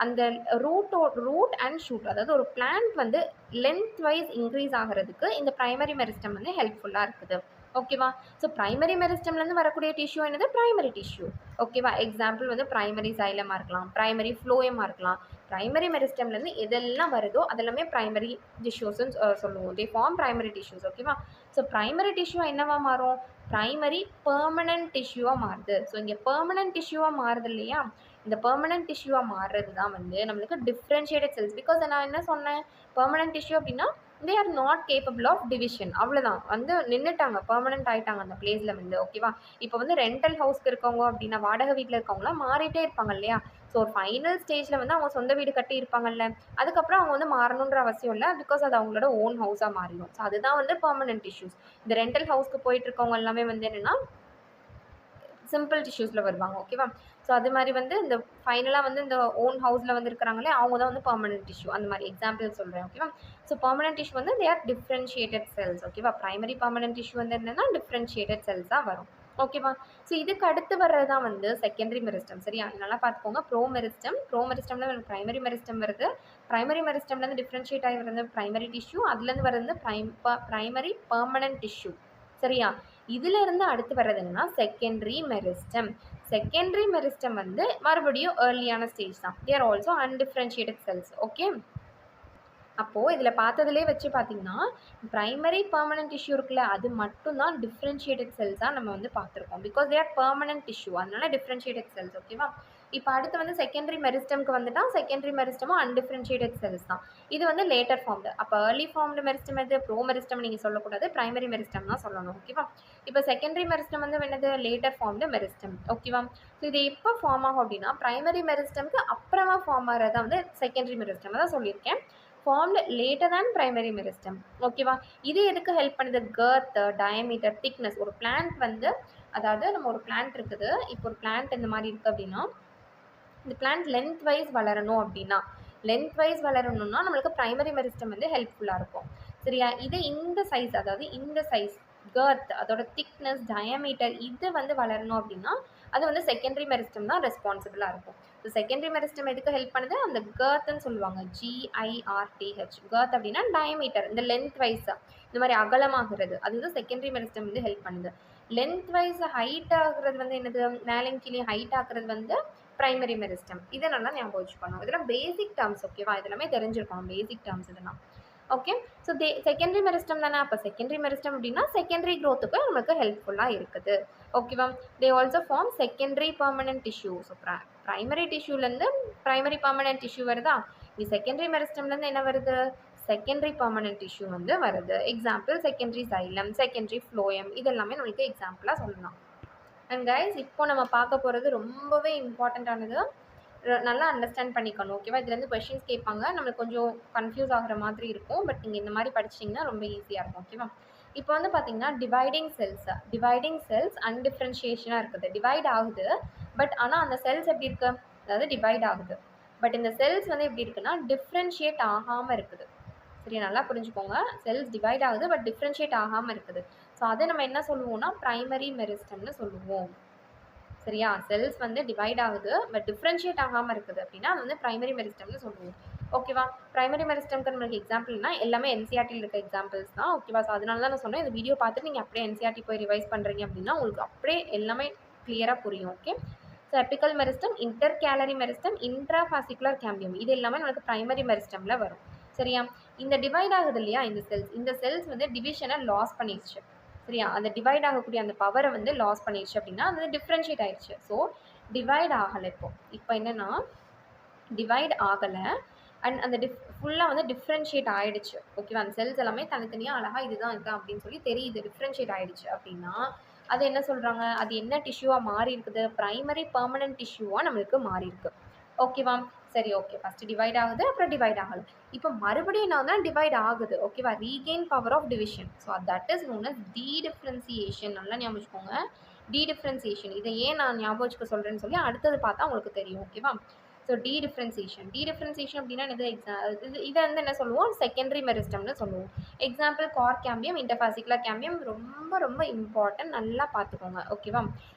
அந்த ரூட் அண்ட் ஷூட், அதாவது ஒரு பிளான்ட் வந்து லென்த் வைஸ் இன்க்ரீஸ் ஆகிறதுக்கு இந்த பிரைமரி மெரிஸ்டம் வந்து ஹெல்ப்ஃபுல்லாக இருக்குது. ஓகேவா, ஸோ பிரைமரி மெரிஸ்டம்லேருந்து வரக்கூடிய டிஷ்யூ என்னது, பிரைமரி டிஷ்யூ. ஓகேவா, எக்ஸாம்பிள் வந்து பிரைமரி சைலமாக இருக்கலாம், பிரைமரி ஃப்ளோயமாக இருக்கலாம். பிரைமரி மெரிஸ்டம்லேருந்து எதெல்லாம் வருதோ அதெல்லாமே பிரைமரி டிஷ்யூஸ்ன்னு சொல்லுவோம். They form primary tissues. ஓகேவா, ஸோ பிரைமரி டிஷ்யூ என்னவா மாறும், பிரைமரி பெர்மனன்ட் டிஷ்யூவாக மாறுது. ஸோ இங்கே பெர்மனன்ட் டிஷ்யூவாக மாறுது இல்லையா, இந்த பெர்மனன்ட் டிஷ்யூவாக மாறுறது தான் வந்து நம்மளுக்கு டிஃப்ரென்ஷியேட்டட் செல்ஸ். பிகாஸ் நான் என்ன சொன்னேன், பெர்மனன்ட் டிஷ்யூ அப்படின்னா they are not capable of division. அவ்வளோதான். வந்து நின்னுட்டாங்க. பெர்மனன்ட் ஆயிட்டாங்க அந்த பிளேஸ்ல வந்து. ஓகேவா? இப்போ வந்து ரெண்டல் ஹவுஸ்க்கு இருக்கவங்க அப்படின்னா, வாடகை வீட்ல இருக்கவங்கலாம் மாறிட்டே இருப்பாங்க இல்லையா? ஸோ ஒரு ஃபைனல் ஸ்டேஜ்ல வந்து அவங்க சொந்த வீடு கட்டி இருப்பாங்கல்ல. அதுக்கப்புறம் அவங்க வந்து மாறணுன்ற அவசியம் இல்ல. பிகாஸ் அது அவங்களோட ஓன் ஹவுஸா மாறிடும். ஸோ அதுதான் வந்து பெர்மனன்ட் இஷ்யூஸ். இந்த ரெண்டல் ஹவுஸ்க்கு போயிட்டு இருக்கவங்க எல்லாமே வந்து என்னன்னா சிம்பிள் டிஷ்யூஸ்ல வருவாங்க. ஓகேவா? ஸோ அது மாரி வந்து இந்த ஃபைனலா வந்து இந்த ஓன் ஹவுஸ்ல வந்து இருக்கிறாங்களே, அவங்க தான் வந்து பெர்மனன்ட் டிஷ்யூ. அந்த மாரி எக்ஸாம்பிள் சொல்றேன். ஓகேவா? ஸோ பெர்மனன்ட் டிஷ்யூ வந்து தே ஆர் டிஃபரன்ஷியேட்டட் செல்ஸ். ஓகேவா? பிரைமரி பெர்மனன்ட் டிஷ்யூ வந்து என்னன்னா டிஃபரன்ஷியேட்டட் செல்ஸா வரும். ஓகேவா? ஸோ இதுக்கு அடுத்து வர்றது தான் வந்து செகண்டரி மெரிஸ்டம். சரியா? நல்லா பார்த்துக்கோங்க. ப்ரோமெரிஸ்டம். ப்ரோமெரிஸ்டம்ல பிரைமரி மெரிஸ்டம் வருது. பிரைமரி மெரிஸ்டம்லேருந்து டிஃபரன்ஷியேட் ஆகி வருது பிரைமரி டிஷ்யூ. அதுலேருந்து வர்றது பிரைமரி பெர்மனன்ட் டிஷ்யூ. சரியா? இதுல இருந்து அடுத்து வர்றது என்னன்னா செகண்டரி மெரிஸ்டம். செகண்டரி மெரிஸ்டம் வந்து மறுபடியும் ஏர்லியான ஸ்டேஜ் தான். They are also undifferentiated cells. Okay. அப்போ இதுல பார்த்ததுலயே வச்சு பார்த்தீங்கன்னா, பிரைமரி பெர்மனன்ட் டிஷ்யூ இருக்குல்ல, அது மட்டும் தான் டிஃபரன்ஷியேட்டட் செல்ஸா நம்ம வந்து பார்த்துருக்கோம். Because they are permanent tissue. அதனால டிஃபரன்ஷியேட்டட் செல்ஸ். ஓகேவா? இப்போ அடுத்து வந்து செகண்டரி மெரிஸ்டம்க்கு வந்துட்டா, செகண்டரி மெரிஸ்டமும் அன்டிஃபரன்ஷியேட்டட் செல்ஸ் தான். இது வந்து லேட்டர் ஃபார்ம்டு. அப்போ ஏர்லி ஃபார்ம்டு மெரிஸ்டம் எது? ப்ரோ மெரிஸ்டம் நீங்க சொல்லக்கூடாது. பிரைமரி மெரிஸ்டம் தான் சொல்லணும். ஓகேவா? இப்போ செகண்டரி மெரிஸ்டம் வந்து என்னது? Later formed meristem. ஓகேவா? ஸோ இது எப்போ ஃபார்ம் ஆகும் அப்படின்னா, பிரைமரி மெரிஸ்டம்க்கு அப்புறமா ஃபார்ம் ஆகிறதா வந்து செகண்டரி மெரிஸ்டம். அதான் சொல்லியிருக்கேன். ஃபார்ம்டு லேட்டர் தேன் பிரைமரி மெரிஸ்டம். ஓகேவா? இது எதுக்கு ஹெல்ப் பண்ணுது? கர்த், டயமீட்டர், திக்னஸ். ஒரு பிளான்ட் வந்து அதாவது நம்ம ஒரு பிளான்ட் இருக்குது. இப்போ ஒரு பிளான்ட் இந்த மாதிரி இருக்குது அப்படின்னா, இந்த பிளான்ட் லென்த் வைஸ் வளரணும் அப்படின்னா, லென்த் வைஸ் வளரணும்னா நம்மளுக்கு பிரைமரி மெரிஸ்டம் வந்து ஹெல்ப்ஃபுல்லாக இருக்கும். சரியா? இது இந்த சைஸ், அதாவது இந்த சைஸ் கர்த், அதோட திக்னஸ், டயமீட்டர் இது வந்து வளரணும் அப்படின்னா அது வந்து செகண்டரி மெரிஸ்டம் தான் ரெஸ்பான்சிபிளாக இருக்கும். ஸோ செகண்டரி மெரிஸ்டம் எதுக்கு ஹெல்ப் பண்ணுது? அந்த கர்த்ன்னு சொல்லுவாங்க. GIRTH. கர்த் அப்படின்னா டயமீட்டர், இந்த லென்த் வைஸ் இந்த மாதிரி அகலமாகிறது. அதுதான் செகண்டரி மெரிஸ்டம் வந்து ஹெல்ப் பண்ணுது. லென்த் வைஸ் ஹைட் ஆகுறது வந்து என்னது? மேலும் கீழே ஹைட் ஆகுறது வந்து பிரைமரி மெரிஸ்டம். இதை நல்லா ஞாபகம் வச்சுக்கணும். இதெல்லாம் பேசிக் டேர்ம்ஸ். ஓகேவா? இதெல்லாமே தெரிஞ்சிருக்கணும். பேசிக் டேர்ம்ஸ் இதெல்லாம். ஓகே. ஸோ செகண்டரி மெரிஸ்டம் தானே. அப்போ செகண்டரி மெரிஸ்டம் அப்படின்னா செகண்டரி க்ரோத்துக்கு நமக்கு ஹெல்ப்ஃபுல்லாக இருக்குது. ஓகேவா? They also form secondary permanent tissue. So primary டிஷ்யூலேருந்து பிரைமரி பெர்மனன்ட் டிஷ்யூ வருதா? இங்கே செகண்டரி மெரிஸ்டம்லேருந்து என்ன வருது? செகண்டரி பெர்மனன்ட் டிஷ்யூ வந்து வருது. Example secondary xylem, secondary phloem, இதெல்லாமே நம்மளுக்கு எக்ஸாம்பிளாக சொல்லலாம். அண்ட் கைஸ், இப்போ நம்ம பார்க்க போகிறது ரொம்பவே இம்பார்ட்டண்ட்டானது. நல்லா அண்டர்ஸ்டாண்ட் பண்ணிக்கணும். ஓகேவா? இதுலேருந்து கொஷின்ஸ் கேட்பாங்க. நம்மளுக்கு கொஞ்சம் கன்ஃபியூஸ் ஆகிற மாதிரி இருக்கும். பட் நீங்கள் இந்த மாதிரி படிச்சிட்டிங்கன்னா ரொம்ப ஈஸியாக இருக்கும். ஓகேவா? இப்போ வந்து பார்த்தீங்கன்னா டிவைடிங் செல்ஸ் அன்டிஃபரன்ஷியேஷனாக இருக்குது. டிவைட் ஆகுது. பட் ஆனால் அந்த செல்ஸ் எப்படி இருக்கு? அதாவது டிவைட் ஆகுது. பட் இந்த செல்ஸ் வந்து எப்படி இருக்குன்னா டிஃப்ரென்ஷியேட் ஆகாமல் இருக்குது. சரியா? நல்லா புரிஞ்சுக்கோங்க. செல்ஸ் டிவைட் ஆகுது. பட் டிஃப்ரென்ஷியேட் ஆகாமல் இருக்குது. ஸோ அதை நம்ம என்ன சொல்லுவோம்னா பிரைமரி மெரிஸ்டம்னு சொல்லுவோம். சரியா? செல்ஸ் வந்து டிவைட் ஆகுது. பட் டிஃப்ரென்ஷியேட் ஆகாமல் இருக்குது அப்படின்னா அது வந்து பிரைமரி மெரிஸ்டம்னு சொல்லுவோம். ஓகேவா? பிரைமரி மெரிஸ்டம்க்கு நம்மளுக்கு எக்ஸாம்பிள்னா எல்லாமே என்சிஆர்டியில் இருக்க எக்ஸாம்பிள்ஸ் தான். ஓகேவா? ஸோ அதனால தான் நான் சொன்னேன். இந்த வீடியோ பார்த்துட்டு நீங்கள் அப்படியே என்சிஆர்டி போய் ரிவைஸ் பண்ணுறீங்க அப்படின்னா உங்களுக்கு அப்படியே எல்லாமே கிளியராக புரியும். Okay. So apical meristem, intercalary meristem, intrafascicular cambium, இது எல்லாமே நமக்கு பிரைமரி மெரிஸ்டமில் வரும். சரியா? இந்த டிவைட் ஆகுது இல்லையா இந்த செல்ஸ் வந்து டிவிஷனை லாஸ் பண்ணிடுச்சு. சரியா? அந்த டிவைட் ஆகக்கூடிய அந்த பவரை வந்து லாஸ் பண்ணிடுச்சு அப்படின்னா அது வந்து டிஃப்ரென்ஷியேட் ஆயிடுச்சு. ஸோ டிவைட் ஆகலை. இப்போ என்னென்னா டிவைட் ஆகலை அண்ட் அந்த ஃபுல்லாக வந்து டிஃப்ரென்ஷியேட் ஆகிடுச்சு. ஓகேவா? அந்த செல்ஸ் எல்லாமே தனித்தனியாக அழகாக இதுதான் அப்படின்னு சொல்லி தெரியுது. டிஃப்ரென்ஷியேட் ஆகிடுச்சு அப்படின்னா அது என்ன சொல்கிறாங்க? அது என்ன டிஷ்யூவாக மாறி இருக்குது? பிரைமரி பெர்மனன்ட் டிஷ்யூவாக நம்மளுக்கு மாறி இருக்கு. ஓகேவா? சரி, ஓகே. ஃபஸ்ட்டு டிவைட் ஆகுது, அப்புறம் டிவைட் ஆகலை. இப்போ மறுபடியும் என்ன தான் டிவைட் ஆகுது. ஓகேவா? Regain power of division. So that is known as dedifferentiation. நல்லா ஞாபகம் வச்சுக்கோங்க. டீடிஃப்ரென்சியேஷன். இதை ஏன் நான் ஞாபகம் வச்சுக்க சொல்கிறேன்னு சொல்லி அடுத்தது பார்த்தா உங்களுக்கு தெரியும். ஓகேவா? ஸோ டீடிஃப்ரென்சியேஷன் அப்படின்னா இது இதை வந்து என்ன சொல்லுவோம்? செகண்டரி மெரிஸ்டம்னு சொல்லுவோம். எக்ஸாம்பிள் கார் கேம்பியம், இன்டர்ஃபாசிகுலர் கேம்பியம் ரொம்ப ரொம்ப இம்பார்ட்டன்ட். நல்லா பார்த்துக்கோங்க. ஓகேவா?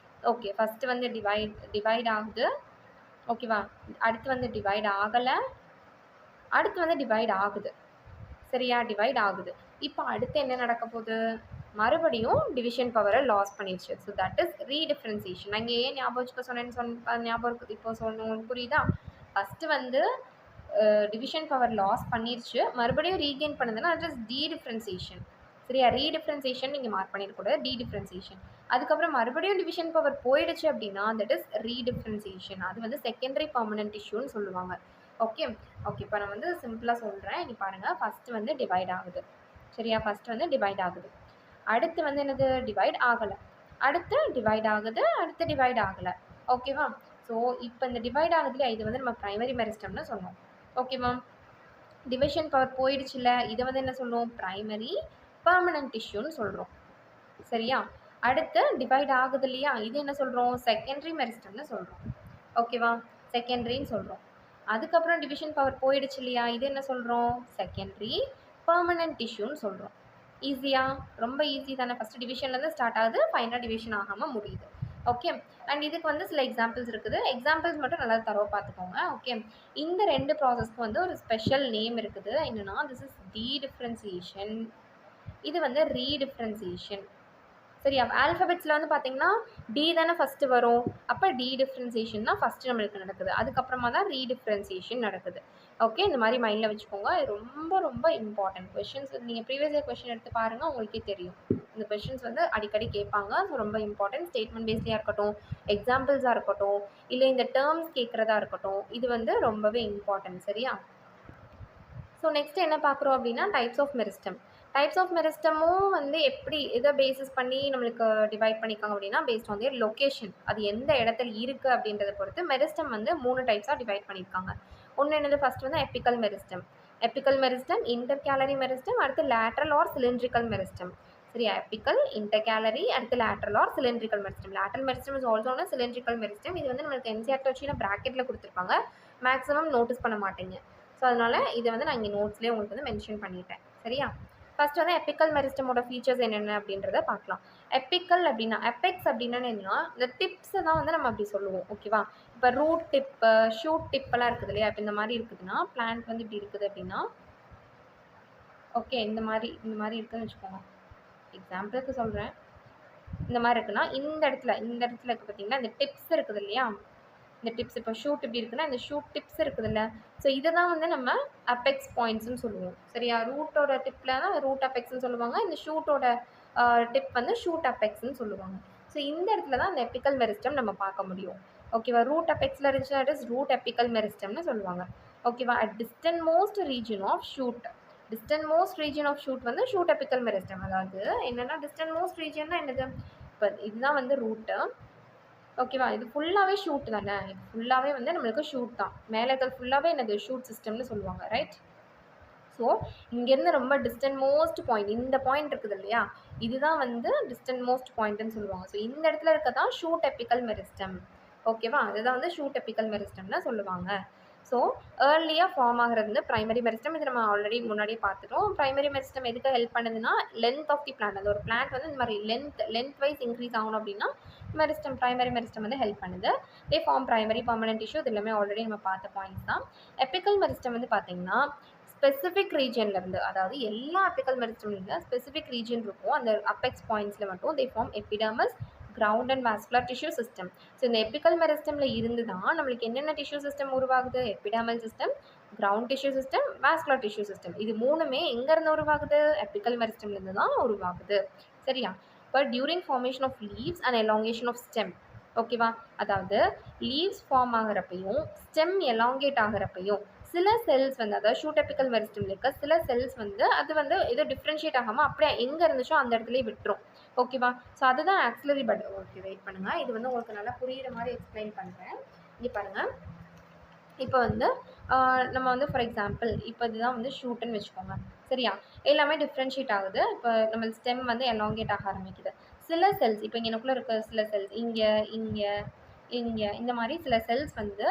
ஓகே. ஃபஸ்ட்டு வந்து டிவைட் ஆகுது. ஓகேவா? அடுத்து வந்து டிவைட் ஆகலை. அடுத்து வந்து டிவைட் ஆகுது. சரியா? டிவைட் ஆகுது. இப்போ அடுத்து என்ன நடக்க போகுது? மறுபடியும் டிவிஷன் பவரை லாஸ் பண்ணிடுச்சு. So that is redifferentiation. நான் இங்கே ஏன் ஞாபகம் வச்சுக்க சொன்னேன்னு ஞாபகம் இருக்குது. இப்போ உங்களுக்கு புரியுதா? ஃபஸ்ட்டு வந்து டிவிஷன் பவர் லாஸ் பண்ணிடுச்சு. மறுபடியும் ரீகெயின் பண்ணுதுன்னா அது இஸ் டீடிஃபரன்சியேஷன். சரியா? ரீடிஃபரன்சியேஷன் நீங்கள் மார்க் பண்ணிடக்கூடாது. டீடிஃபரன்சியேஷன். அதுக்கப்புறம் மறுபடியும் டிவிஷன் பவர் போயிடுச்சு அப்படின்னா தட் இஸ் ரீடிஃபரன்சியேஷன். அது வந்து செகண்டரி பெர்மனன்ட் டிஷ்யூன்னு சொல்லுவாங்க. ஓகே. இப்போ நான் வந்து சிம்பிளாக சொல்கிறேன். இங்கே பாருங்கள். ஃபஸ்ட்டு வந்து டிவைட் ஆகுது. சரியா? ஃபர்ஸ்ட் வந்து டிவைட் ஆகுது. அடுத்து வந்து என்னது? டிவைட் ஆகல. அடுத்து டிவைட் ஆகுது. அடுத்து டிவைட் ஆகல. ஓகேவா? ஸோ இப்போ இந்த டிவைட் ஆகுதுல்லையா, இது வந்து நம்ம பிரைமரி மெரிஸ்டம்னு சொன்னோம். ஓகேவா? டிவிஷன் பவர் போயிடுச்சுல்ல, இதை வந்து என்ன சொல்றோம்? பிரைமரி பெர்மனன்ட் டிஷ்யூன்னு சொல்றோம். சரியா? அடுத்து டிவைட் ஆகுது இல்லையா, இது என்ன சொல்றோம்? செகண்டரி மெரிஸ்டம்னு சொல்றோம். ஓகேவா? செகண்டரின்னு சொல்றோம். அதுக்கப்புறம் டிவிஷன் பவர் போயிடுச்சு இல்லையா, இது என்ன சொல்றோம்? செகண்டரி பெர்மனன்ட் டிஷ்யூன்னு சொல்றோம். ஈஸியா? ரொம்ப ஈஸி தானே. ஃபர்ஸ்ட் டிவிஷன்லேருந்து ஸ்டார்ட் ஆகுது, ஃபைனலாக டிவிஷன் ஆகாமல் முடியுது. ஓகே. அண்ட் இதுக்கு வந்து சில எக்ஸாம்பிள்ஸ் இருக்குது. எக்ஸாம்பிள்ஸ் மட்டும் நல்லா தரவா பார்த்துக்கோங்க. ஓகே. இந்த ரெண்டு ப்ராசஸ்க்கு வந்து ஒரு ஸ்பெஷல் நேம் இருக்குது. என்னன்னா, திஸ் இஸ் டி டிஃப்ரென்சியேஷன், இது வந்து ரீடிஃப்ரென்சியேஷன். சரியா? ஆல்ஃபபெட்ஸில் வந்து பார்த்தீங்கன்னா டி தானே ஃபஸ்ட்டு வரும். அப்போ டி டிஃப்ரென்சியேஷன் தான் ஃபஸ்ட்டு நம்மளுக்கு நடக்குது. அதுக்கப்புறமா தான் ரீடிஃப்ரென்சியேஷன் நடக்குது. ஓகே. இந்த மாதிரி மைண்டில் வச்சுக்கோங்க. இது ரொம்ப ரொம்ப இம்பார்ட்டன்ட் கொஷின்ஸ். நீங்கள் ப்ரீவியஸ் இயர் கொஷின் எடுத்து பாருங்கள், உங்களுக்கே தெரியும். இந்த கொஷின்ஸ் வந்து அடிக்கடி கேட்பாங்க. ஸோ ரொம்ப இம்பார்ட்டன்ட். ஸ்டேட்மெண்ட் பேஸ்லையாக இருக்கட்டும், எக்ஸாம்பிள்ஸாக இருக்கட்டும், இல்லை இந்த டேர்ம்ஸ் கேட்குறதா இருக்கட்டும், இது வந்து ரொம்பவே இம்பார்ட்டன்ட். சரியா? ஸோ நெக்ஸ்ட் என்ன பார்க்குறோம் அப்படின்னா, types of meristem. Types of மெரிஸ்டமும் வந்து எப்படி எதை பேசிஸ் பண்ணி நம்மளுக்கு டிவைட் பண்ணியிருக்காங்க அப்படின்னா, பேஸ்ட் ஆன் தியர் லொக்கேஷன். அது எந்த இடத்துல இருக்குது அப்படின்றத பொறுத்து மெரிஸ்டம் வந்து 3 டைப்ஸாக டிவைட் பண்ணியிருக்காங்க. ஒன்று என்னது? ஃபர்ஸ்ட் வந்து apical meristem. Apical meristem, intercalary meristem, அடுத்து லேட்ரல் ஆர் சிலிண்ட்ரிக்கல் மெரிஸ்டம். சரியா? எப்பிக்கல், இன்டர்கேலரி, அடுத்து lateral or cylindrical meristem. Lateral meristem is also one cylindrical meristem. இது வந்து நம்மளுக்கு என்சிஆர்டி வச்சு ப்ராக்கெட்டில் கொடுத்துருப்பாங்க. மேக்ஸிமம் நோட்டீஸ் பண்ண மாட்டீங்க. ஸோ அதனால் இதை வந்து நான் இங்கே நோட்ஸ்லேயே உங்களுக்கு வந்து மென்ஷன் பண்ணிட்டேன். சரியா? ஃபர்ஸ்ட் வந்து எப்பிக்கல் மெரிஸ்டமோட ஃபீச்சர்ஸ் என்னென்ன அப்படின்றத பார்க்கலாம். எப்பிக்கல் அப்படின்னா, எபெக்ஸ் அப்படின்னா என்னன்னா, இந்த டிப்ஸை தான் வந்து நம்ம அப்படி சொல்லுவோம். ஓகேவா? இப்போ ரூட் டிப்பு, ஷூட் டிப்பெல்லாம் இருக்குது இல்லையா, இப்போ இந்த மாதிரி இருக்குதுன்னா, பிளான்ட் வந்து இப்படி இருக்குது அப்படின்னா, ஓகே, இந்த மாதிரி இருக்குதுன்னு வச்சுக்கோங்க. எக்ஸாம்பிளுக்கு சொல்கிறேன். இந்த மாதிரி இருக்குன்னா, இந்த இடத்துல இருக்குது பார்த்தீங்கன்னா, இந்த டிப்ஸ் இருக்குது இல்லையா, இந்த டிப்ஸ் இப்போ ஷூட் இப்படி இருக்குன்னா, இந்த ஷூட் டிப்ஸ் இருக்குதுல்ல, ஸோ இதை தான் வந்து நம்ம அபெக்ஸ் பாயிண்ட்ஸ்னு சொல்லுவோம். சரியா? ரூட்டோட டிப்பில் தான் ரூட் அபெக்ஸ்ன்னு சொல்லுவாங்க. இந்த ஷூட்டோட டிப் வந்து ஷூட் அபெக்ஸ்ன்னு சொல்லுவாங்க. ஸோ இந்த இடத்துல தான் அந்த எப்பிக்கல் மெரிஸ்டம் நம்ம பார்க்க முடியும். ஓகேவா? ரூட் அபெக்ஸில் இருந்துச்சுன்னா இட் இஸ் ரூட் எப்பிக்கல் மெரிஸ்டம்னு சொல்லுவாங்க. ஓகேவா? At distant most region of shoot. Distant most region of shoot வந்து ஷூட் எப்பிக்கல் மெரிஸ்டம். அதாவது என்னென்னா, டிஸ்டன்ட் மோஸ்ட் ரீஜன்னா என்னது? இப்போ இதுதான் வந்து ரூட்டு. ஓகேவா? இது ஃபுல்லாகவே ஷூட் தானே. இது ஃபுல்லாகவே வந்து நம்மளுக்கு ஷூட் தான். மேலே இருக்கிறது ஃபுல்லாகவே என்னது? ஷூட் சிஸ்டம்னு சொல்லுவாங்க. ரைட்? ஸோ இங்கேருந்து ரொம்ப டிஸ்டன்ட் மோஸ்ட் பாயிண்ட், இந்த பாயிண்ட் இருக்குது இல்லையா, இதுதான் வந்து டிஸ்டன்ட் மோஸ்ட் பாயிண்ட்னு சொல்லுவாங்க. ஸோ இந்த இடத்துல இருக்க தான் ஷூட் எப்பிக்கல் மெரிஸ்டம். ஓகேவா? அதுதான் வந்து ஷூட் எப்பிக்கல் மெரிஸ்டம்னு சொல்லுவாங்க. ஸோ ஏர்லியாக ஃபார்ம் ஆகிறது வந்து பிரைமரி மெரிஸ்டம். இது நம்ம ஆல்ரெடி முன்னாடியே பார்த்துட்டோம். பிரைமரி மெரிஸ்டம் எதுக்கு ஹெல்ப் பண்ணுதுன்னா, லென்த் ஆஃப் தி பிளான்ட். அந்த ஒரு பிளான்ட் வந்து இந்த மாதிரி லென்த் வைஸ் இன்க்ரீஸ் ஆகணும் அப்படின்னா மெரிஸ்டம், பிரைமரி மெரிஸ்டம் வந்து ஹெல்ப் பண்ணுது. They form primary permanent tissue. இது எல்லாமே ஆல்ரெடி நம்ம பார்த்த பாயிண்ட்ஸ் தான். எப்பிக்கல் மெரிஸ்டம் வந்து பார்த்தீங்கன்னா, ஸ்பெசிஃபிக் ரீஜன்லேருந்து, அதாவது எல்லா அப்பிக்கல் மெரிஸ்டம்லையும் ஸ்பெசிஃபிக் ரீஜன் இருக்கும். அந்த அப்பெக்ஸ் பாயிண்ட்ஸில் மட்டும் they form epidermis, ground and vascular tissue system. So இந்த எப்பிக்கல் மெரிஸ்டமில் இருந்து தான் நம்மளுக்கு என்னென்ன டிஷ்யூ சிஸ்டம் உருவாகுது? Epidermal system, ground tissue system, vascular tissue system. இது மூணுமே எங்கேருந்து உருவாகுது? எப்பிக்கல் மெரிஸ்டம்லேருந்து தான் உருவாகுது. சரியா? இப்போ during formation of leaves and elongation of stem. ஓகேவா? அதாவது லீவ்ஸ் ஃபார்ம் ஆகிறப்பையும் ஸ்டெம் எலாங்கேட் ஆகிறப்பையும் சில செல்ஸ் வந்து, அதாவது ஷூட் எப்பிக்கல் மெரிஸ்டமில் இருக்க சில செல்ஸ் வந்து அது வந்து ஏதோ டிஃப்ரென்ஷியேட் ஆகாமல் அப்படியே எங்கே இருந்துச்சோ அந்த இடத்துலயே விட்டுரும். ஓகேவா? ஸோ அதுதான் ஆக்சிலரி பட். ஓகே, வெயிட் பண்ணுங்கள். இது வந்து உங்களுக்கு நல்லா புரிகிற மாதிரி எக்ஸ்பிளைன் பண்ணுறேன். இங்கே பாருங்கள். இப்போ வந்து நம்ம வந்து ஃபார் எக்ஸாம்பிள் இப்போ இதுதான் வந்து ஷூட்டுன்னு வச்சுக்கோங்க. சரியா? எல்லாமே டிஃப்ரென்ஷியேட் ஆகுது. இப்போ நம்ம ஸ்டெம் வந்து எலாங்கேட் ஆக ஆரம்பிக்குது. சில செல்ஸ், இப்போ இங்கே எனக்குள்ளே இருக்க சில செல்ஸ் இங்கே இங்கே இங்கே இந்த மாதிரி சில செல்ஸ் வந்து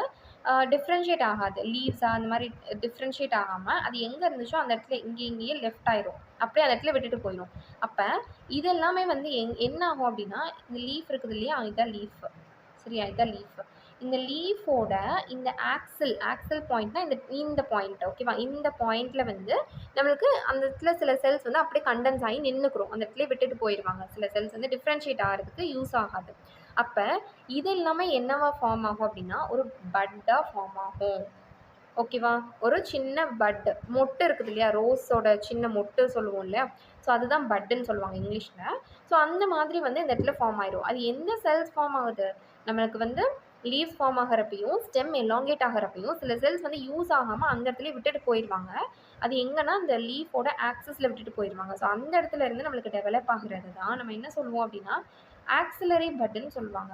டிஃப்ரென்ஷியேட் ஆகாது. லீவ்ஸாக அந்த மாதிரி டிஃப்ரென்ஷியேட் ஆகாமல் அது எங்கே இருந்துச்சோ அந்த இடத்துல இங்கேயே லெஃப்ட் ஆயிரும். அப்படியே அந்த இடத்துல விட்டுட்டு போயிடும். அப்போ இது எல்லாமே வந்து என்ன ஆகும் அப்படின்னா, இந்த லீஃப் இருக்குது இல்லையா, இதுதான் லீஃப். சரியா? இதுதான் லீஃப். இந்த லீஃபோட இந்த ஆக்சல் பாயிண்ட்னா இந்த பாயிண்ட். ஓகேவா? இந்த பாயிண்டில் வந்து நம்மளுக்கு அந்த இடத்துல சில செல்ஸ் வந்து அப்படியே கண்டென்ஸ் ஆகி நின்றுக்கிறோம். அந்த இடத்துல விட்டுட்டு போயிடுவாங்க. சில செல்ஸ் வந்து டிஃப்ரென்ஷியேட் ஆகிறதுக்கு யூஸ் ஆகாது. அப்போ இது இல்லாமல் என்னவா ஃபார்ம் ஆகும் அப்படின்னா, ஒரு பட்டாக ஃபார்ம் ஆகும். ஓகேவா? ஒரு சின்ன பட், மொட்டு இருக்குது இல்லையா, ரோஸோட சின்ன மொட்டு சொல்லுவோம் இல்லையா, ஸோ அதுதான் பட்டுன்னு சொல்லுவாங்க இங்கிலீஷில். ஸோ அந்த மாதிரி வந்து இந்த இடத்துல ஃபார்ம் ஆயிரும். அது எந்த செல்ஸ் ஃபார்ம் ஆகுது? நம்மளுக்கு வந்து லீவ்ஸ் ஃபார்ம் ஆகிறப்பையும் ஸ்டெம் எலாங்கேட் ஆகிறப்பையும் சில செல்ஸ் வந்து யூஸ் ஆகாமல் அந்த இடத்துல விட்டுட்டு போயிடுவாங்க. அது எங்கன்னா அந்த லீஃபோட ஆக்சஸில் விட்டுட்டு போயிடுவாங்க. ஸோ அந்த இடத்துல இருந்து நம்மளுக்கு டெவலப் ஆகிறது தான் நம்ம என்ன சொல்லுவோம் அப்படின்னா ஆக்சிலரி பட்ன்னு சொல்லுவாங்க.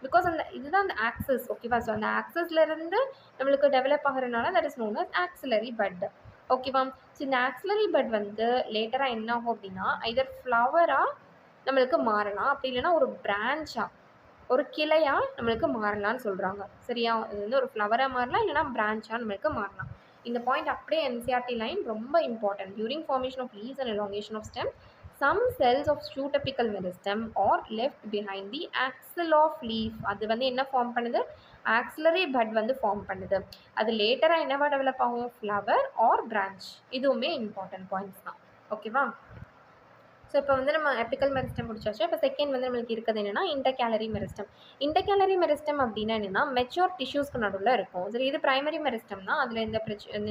பிகாஸ் அந்த இதுதான் அந்த ஆக்சஸ், ஓகேவா? ஸோ அந்த ஆக்சஸ்ல இருந்து நம்மளுக்கு டெவலப் ஆகிறதுனால that is known as axillary bud, ஓகேவா? ஸோ இந்த ஆக்சிலரி பட் வந்து லேட்டராக என்ன ஆகும் அப்படின்னா ஐதர் ஃப்ளவராக நம்மளுக்கு மாறலாம், அப்படி இல்லைன்னா ஒரு பிரான்ச்சாக ஒரு கிளையா நம்மளுக்கு மாறலாம்னு சொல்றாங்க. சரியா? இது வந்து ஒரு ஃப்ளவரா மாறலாம், இல்லைன்னா பிரான்ச்சா நம்மளுக்கு மாறலாம். இந்த பாயிண்ட் அப்படியே என்சிஆர்டி லைன் ரொம்ப important. During formation of leaves and elongation of stem, some cells of shoot apical meristem are left behind the axil of leaf. அது வந்து என்ன ஃபார்ம் பண்ணுது? ஆக்சிலரி பட் வந்து ஃபார்ம் பண்ணுது. அது லேட்டரா என்னவா டெவலப் ஆகும்? Flower or branch. இதுவுமே இம்பார்ட்டன்ட் பாயிண்ட்ஸ் தான். ஓகேவா? ஸோ இப்போ வந்து நம்ம எபிக்கல் மெரிஸ்டம் முடிச்சாச்சு. இப்போ செகண்ட் வந்து நம்மளுக்கு இருக்கிறது என்னென்னா இன்டர்கேலரி மெரிஸ்டம். இன்டர்கேலரி மெரிஸ்டம் அப்படின்னா என்னென்னா மெச்சூர் டிஷ்யூஸ்க்கு நடுவில் இருக்கும். சரி, இது பிரைமரி மெரிஸ்டம் தான். அதில்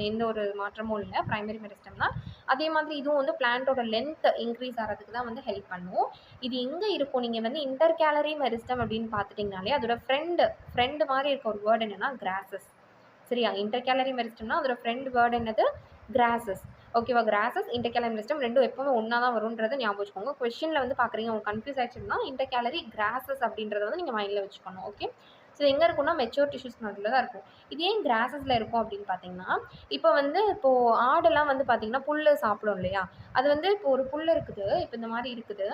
எந்த ஒரு மாற்றமும் இல்லை. பிரைமரி மெரிஸ்டம் தான். அதே மாதிரி இதுவும் வந்து பிளான்ட்டோட லென்த் இன்க்ரீஸ் ஆகிறதுக்கு தான் வந்து ஹெல்ப் பண்ணும். இது எங்கே இருக்கும்? நீங்கள் வந்து இன்டர்கேலரி மெரிஸ்டம் அப்படின்னு பார்த்துட்டிங்கனாலே அதோட ஃப்ரெண்டு மாதிரி இருக்க ஒரு வேர்டு என்னென்னா கிராசஸ். சரியா? இன்டர்கேலரி மெரிஸ்டம்னா அதோட ஃப்ரெண்ட் வேர்டு என்னது? கிராசஸ். ஓகேவா? கிராசஸ் இன்டர்கேலரி மெரிஸ்டம் ரெண்டும் எப்பவுமே ஒன்றா தான் வரும்ன்றதை ஞாபகம் வச்சுக்கோங்க. கொஸ்டினில் வந்து பார்க்குறீங்க உங்களுக்கு கன்ஃபியூஸ் ஆயிடுச்சுன்னா இன்டர்கேலரி கிராசஸ் அப்படின்றத வந்து நீங்கள் மைண்டில் வச்சுக்கணும். ஓகே, ஸோ எங்கே இருக்குன்னா மெச்சூர் டிஷ்யூஸ் நடுவில் தான் இருக்கும். இது ஏன் கிராசஸில் இருக்கும் அப்படின்னு பார்த்தீங்கன்னா இப்போது ஆடெல்லாம் வந்து பார்த்தீங்கன்னா புல் சாப்பிடும் இல்லையா? அது வந்து இப்போ ஒரு புல் இருக்குது, இப்போ இந்த மாதிரி இருக்குது,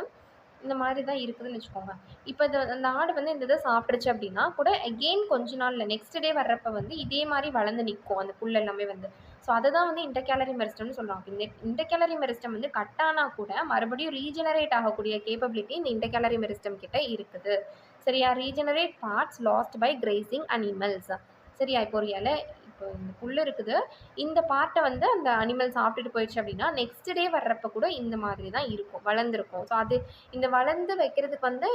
இந்த மாதிரி தான் இருக்குதுன்னு வச்சுக்கோங்க. இப்போ அந்த ஆடு வந்து இந்த இதை சாப்பிட்ருச்சு அப்படின்னா கூட அகெயின் கொஞ்ச நாளில் நெக்ஸ்ட் டே வர்றப்ப வந்து இதே மாதிரி வளர்ந்து நிற்கும் அந்த புல் எல்லாமே வந்து. ஸோ அதை தான் வந்து இன்டர்கேலரி மெரிஸ்டம்னு சொல்கிறாங்க. இந்த இன்டர்கேலரி மெரிஸ்டம் வந்து கட் ஆனால் கூட மறுபடியும் ரீஜெனரேட் ஆகக்கூடிய கேப்பபிலிட்டி இந்த இன்டர்கேலரி மெரிஸ்டம் கிட்ட இருக்குது. சரியா? Regenerate parts lost by grazing animals. சரியா? இப்போ ஒரு இலை, இப்போ இந்த புல் இருக்குது, இந்த பார்ட்டை வந்து அந்த அனிமல் சாப்பிட்டுட்டு போயிடுச்சு அப்படின்னா நெக்ஸ்ட் டே வர்றப்ப கூட இந்த மாதிரி தான் இருக்கும், வளர்ந்துருக்கும். ஸோ அது இந்த வளர்ந்து வைக்கிறதுக்கு வந்து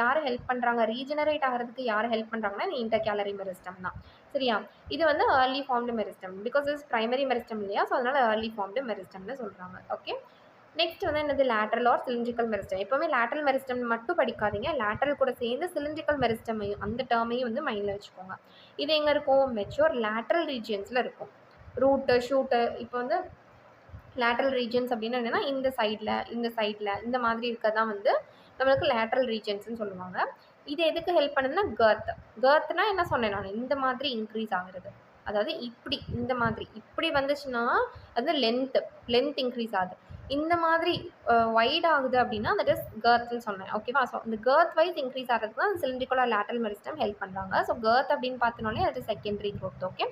யார் ஹெல்ப் பண்ணுறாங்க? ரீஜெனரேட் ஆகிறதுக்கு யார் ஹெல்ப் பண்ணுறாங்கன்னா இந்த இன்டர்கேலரி மெரிஸ்டம் தான். சரியா? இது வந்து early formed meristem. Because is primary meristem இல்லையா? ஸோ அதனால் ஏர்லி ஃபார்ம்டு மெரிஸ்டம்னு சொல்கிறாங்க. ஓகே, நெக்ஸ்ட் வந்து என்னது? Lateral or cylindrical meristem. எப்போவுமே லேட்ரல் மெரிஸ்டம் மட்டும் படிக்காதீங்க, லேட்ரல் கூட சேர்ந்து சிலிண்ட்ரிக்கல் மெரிஸ்டமையும் அந்த டேர்மையும் வந்து மைண்டில் வச்சுக்கோங்க. இது எங்கே இருக்கும்? மெச்சூர் லேட்ரல் ரீஜியன்ஸில் இருக்கும். Root, shoot. இப்போ வந்து லேட்ரல் ரீஜன்ஸ் அப்படின்னா என்னென்னா இந்த சைடில் இந்த மாதிரி இருக்கதான் வந்து நம்மளுக்கு லேட்ரல் ரீஜன்ஸ்னு சொல்லுவாங்க. இது எதுக்கு ஹெல்ப் பண்ணுதுன்னா கர்த்னா என்ன சொன்னேன் நான்? இந்த மாதிரி இன்க்ரீஸ் ஆகுறது. அதாவது இந்த மாதிரி இப்படி வந்துச்சுன்னா அது லென்த் இன்க்ரீஸ் ஆகுது. இந்த மாதிரி வைட் ஆகுது அப்படின்னா தட் இஸ் கர்த்னு சொன்னேன். ஓகேவா? ஸோ இந்த கர்த் வைஸ் இன்க்ரீஸ் ஆகிறதுக்கு தான் cylindrical or lateral meristem help பண்ணுறாங்க. ஸோ கர்த் அப்படின்னு பார்த்தோன்னே அது secondary growth. Okay,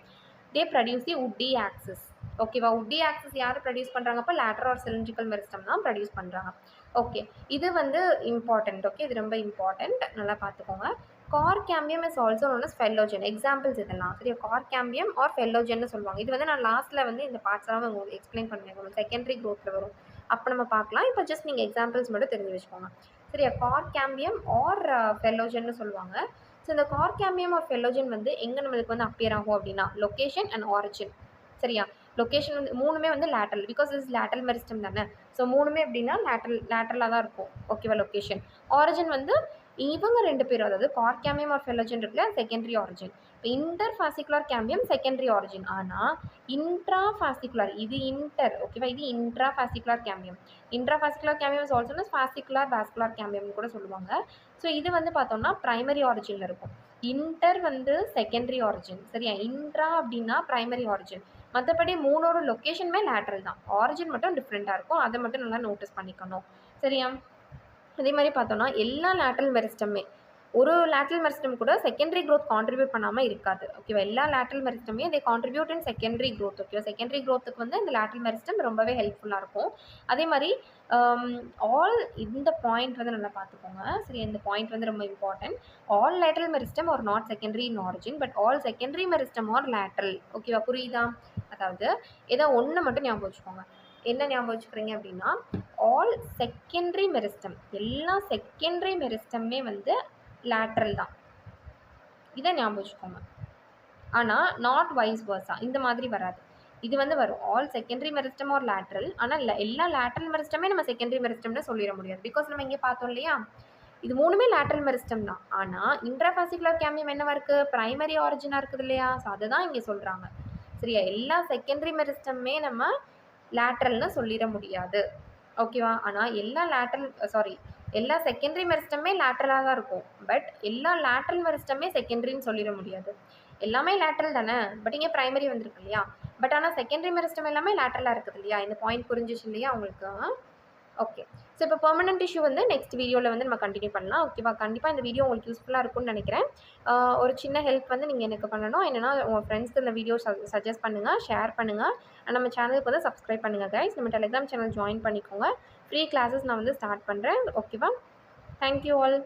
they produce the woody axis. ஓகேவா? woody axis யார் ப்ரொடியூஸ் பண்ணுறாங்க? அப்போ லேட்ரல் ஆர் சிலிண்ட்ரிக்கல் மெரிஸ்டம் தான் ப்ரொடியூஸ் பண்ணுறாங்க. ஓகே, இது வந்து இம்பார்ட்டன்ட். ஓகே, இது ரொம்ப இம்பார்ட்டன்ட், நல்லா பார்த்துக்கோங்க. Cork cambium is also known as phellogen. Examples இதெல்லாம். சரியா? கார் கேம்பியம் ஆர் ஃபெல்லோஜன்னு சொல்லுவாங்க. இது வந்து நான் லாஸ்ட்டில் வந்து இந்த பார்ட்ஸ் எல்லாம் உங்களுக்கு எக்ஸ்பிளைன் பண்ணுவேன். உங்களுக்கு செகண்டரி growthல வரும், அப்போ நம்ம பார்க்கலாம். இப்போ ஜஸ்ட் நீங்கள் எக்ஸாம்பிள்ஸ் மட்டும் தெரிஞ்சு வச்சுக்கோங்க. சரியா? கார் கேம்பியம் ஆர் ஃபெல்லோஜன்னு சொல்லுவாங்க. ஸோ இந்த கார் கேம்பியம் ஆர் ஃபெல்லோஜன் வந்து எங்கே நம்மளுக்கு வந்து அப்பியர் ஆகும் அப்படின்னா லொக்கேஷன் அண்ட் ஆரிஜின். சரியா? லொக்கேஷன் வந்து மூணுமே வந்து lateral, because is lateral meristem தானே. ஸோ மூணுமே எப்படின்னா லேட்ரலாக தான் இருக்கும். ஓகேவா? லொக்கேஷன், ஆரிஜின் வந்து இவங்க ரெண்டு பேரும், அதாவது கார் கேம்பியம் ஆர் ஃபெல்லோஜன் இருக்குல்ல, செகண்டரி ஆரிஜின். இப்போ இன்டர்ஃபாசிகுலர் கேம்பியம் செகண்டரி ஆரிஜின். ஆனால் இன்ட்ராஃபாசிகுலர் இது இன்டர், ஓகேவா? இது intrafascicular cambium. Intrafascicular cambium is also known fascicular vascular கேம்பியம்னு கூட சொல்லுவாங்க. ஸோ இது வந்து பார்த்தோம்னா பிரைமரி ஆரிஜினில் இருக்கும். இன்டர் வந்து செகண்டரி ஆரிஜின். சரியா? இன்ட்ரா அப்படின்னா பிரைமரி ஆரிஜின். மற்றபடி மூணோட லொக்கேஷனுமே லேட்ரல் தான், ஆரிஜின் மட்டும் டிஃப்ரெண்ட்டாக இருக்கும். அதை மட்டும் நல்லா நோட்டீஸ் பண்ணிக்கணும். சரியா? அதே மாதிரி பார்த்தோம்னா எல்லா லேட்ரல் மெரிஸ்டமே, ஒரு லேட்ரல் மெரிஸ்டம் கூட செகண்டரி growth கான்ட்ரிபியூட் பண்ணாமல் இருக்காது. ஓகேவா? எல்லா லேட்ரல் மெரிஸ்டமே they contribute in secondary growth. ஓகேவா? செகண்டரி growthக்கு வந்து இந்த லேட்ரல் மெரிஸ்டம் ரொம்பவே ஹெல்ப்ஃபுல்லாக இருக்கும். அதே மாதிரி ஆல் இந்த பாயிண்ட் வந்து நல்லா பார்த்துக்கோங்க. சரி, இந்த பாயிண்ட் வந்து ரொம்ப important. All lateral meristem are not secondary in origin, but all secondary meristem are lateral. ஓகேவா? புரியுதா? அதாவது ஏதோ ஒன்று மட்டும் ஞாபகம் வச்சுக்கோங்க. என்ன ஞாபகம் வச்சுக்கிறீங்க அப்படின்னா ஆல் செகண்டரி மெரிஸ்டம், எல்லா செகண்டரி மெரிஸ்டமே வந்து லேட்ரல் தான். இதை ஞாபகம் வச்சுக்கோங்க. ஆனால் நாட் வைஸ் வர்ஸா, இந்த மாதிரி வராது. இது வந்து வரும் all secondary meristem are lateral. ஆனால் எல்லா லேட்ரல் மெரிஸ்டமே நம்ம செகண்டரி மெரிஸ்டம்னு சொல்லிட முடியாது. பிகாஸ் நம்ம இங்கே பார்த்தோம் இல்லையா, இது 3மே லேட்ரல் மெரிஸ்டம் தான். ஆனா, இன்ட்ராஃபாசிகுலர் கேம்பியம் என்னவா இருக்கு? பிரைமரி ஆரிஜினா இருக்குது இல்லையா? ஸோ அதுதான் இங்க சொல்றாங்க. சரியா? எல்லா செகண்டரி மெரிஸ்டமுமே நம்ம லேட்ரல்னு சொல்லிட முடியாது. ஓகேவா? ஆனா எல்லா செகண்டரி மெரிஸ்டமுமே லேட்ரலா தான் இருக்கும். பட் எல்லா லேட்ரல் மெரிஸ்டமுமே செகண்டரின்னு சொல்லிட முடியாது. எல்லாமே லேட்ரல் தானே. பட் இங்க பிரைமரி வந்திருக்கு இல்லையா? பட் ஆனா செகண்டரி மெரிஸ்டம் எல்லாமே லேட்ரலா இருக்குது இல்லையா? இந்த பாயிண்ட் புரிஞ்சுச்சு இல்லையா உங்களுக்கு? ஓகே. ஸோ இப்போ பெர்மனன்ட் டிஷ்யூ வந்து நெக்ஸ்ட் வீடியோல வந்து நம்ம கன்டின்யூ பண்ணலாம். ஓகேவா? கண்டிப்பா இந்த வீடியோ உங்களுக்கு யூஸ்ஃபுல்லா இருக்கும்னு நெனைக்கிறேன். ஒரு சின்ன ஹெல்ப் வந்து நீங்க எனக்கு பண்ணணும். என்னன்னா, உங்க ஃப்ரெண்ட்ஸ்க்கு இந்த வீடியோ சஜெஸ்ட் பண்ணுங்க, ஷேர் பண்ணுங்க. நம்ம சேனலுக்கு வந்து சப்ஸ்கிரைப் பண்ணுங்க கைஸ். நம்ம டெலிகிராம் சேனல் ஜாயின் பண்ணிக்கோங்க. ஃப்ரீ கிளாஸஸ் நான் வந்து ஸ்டார்ட் பண்றேன். ஓகேவா? Thank you all.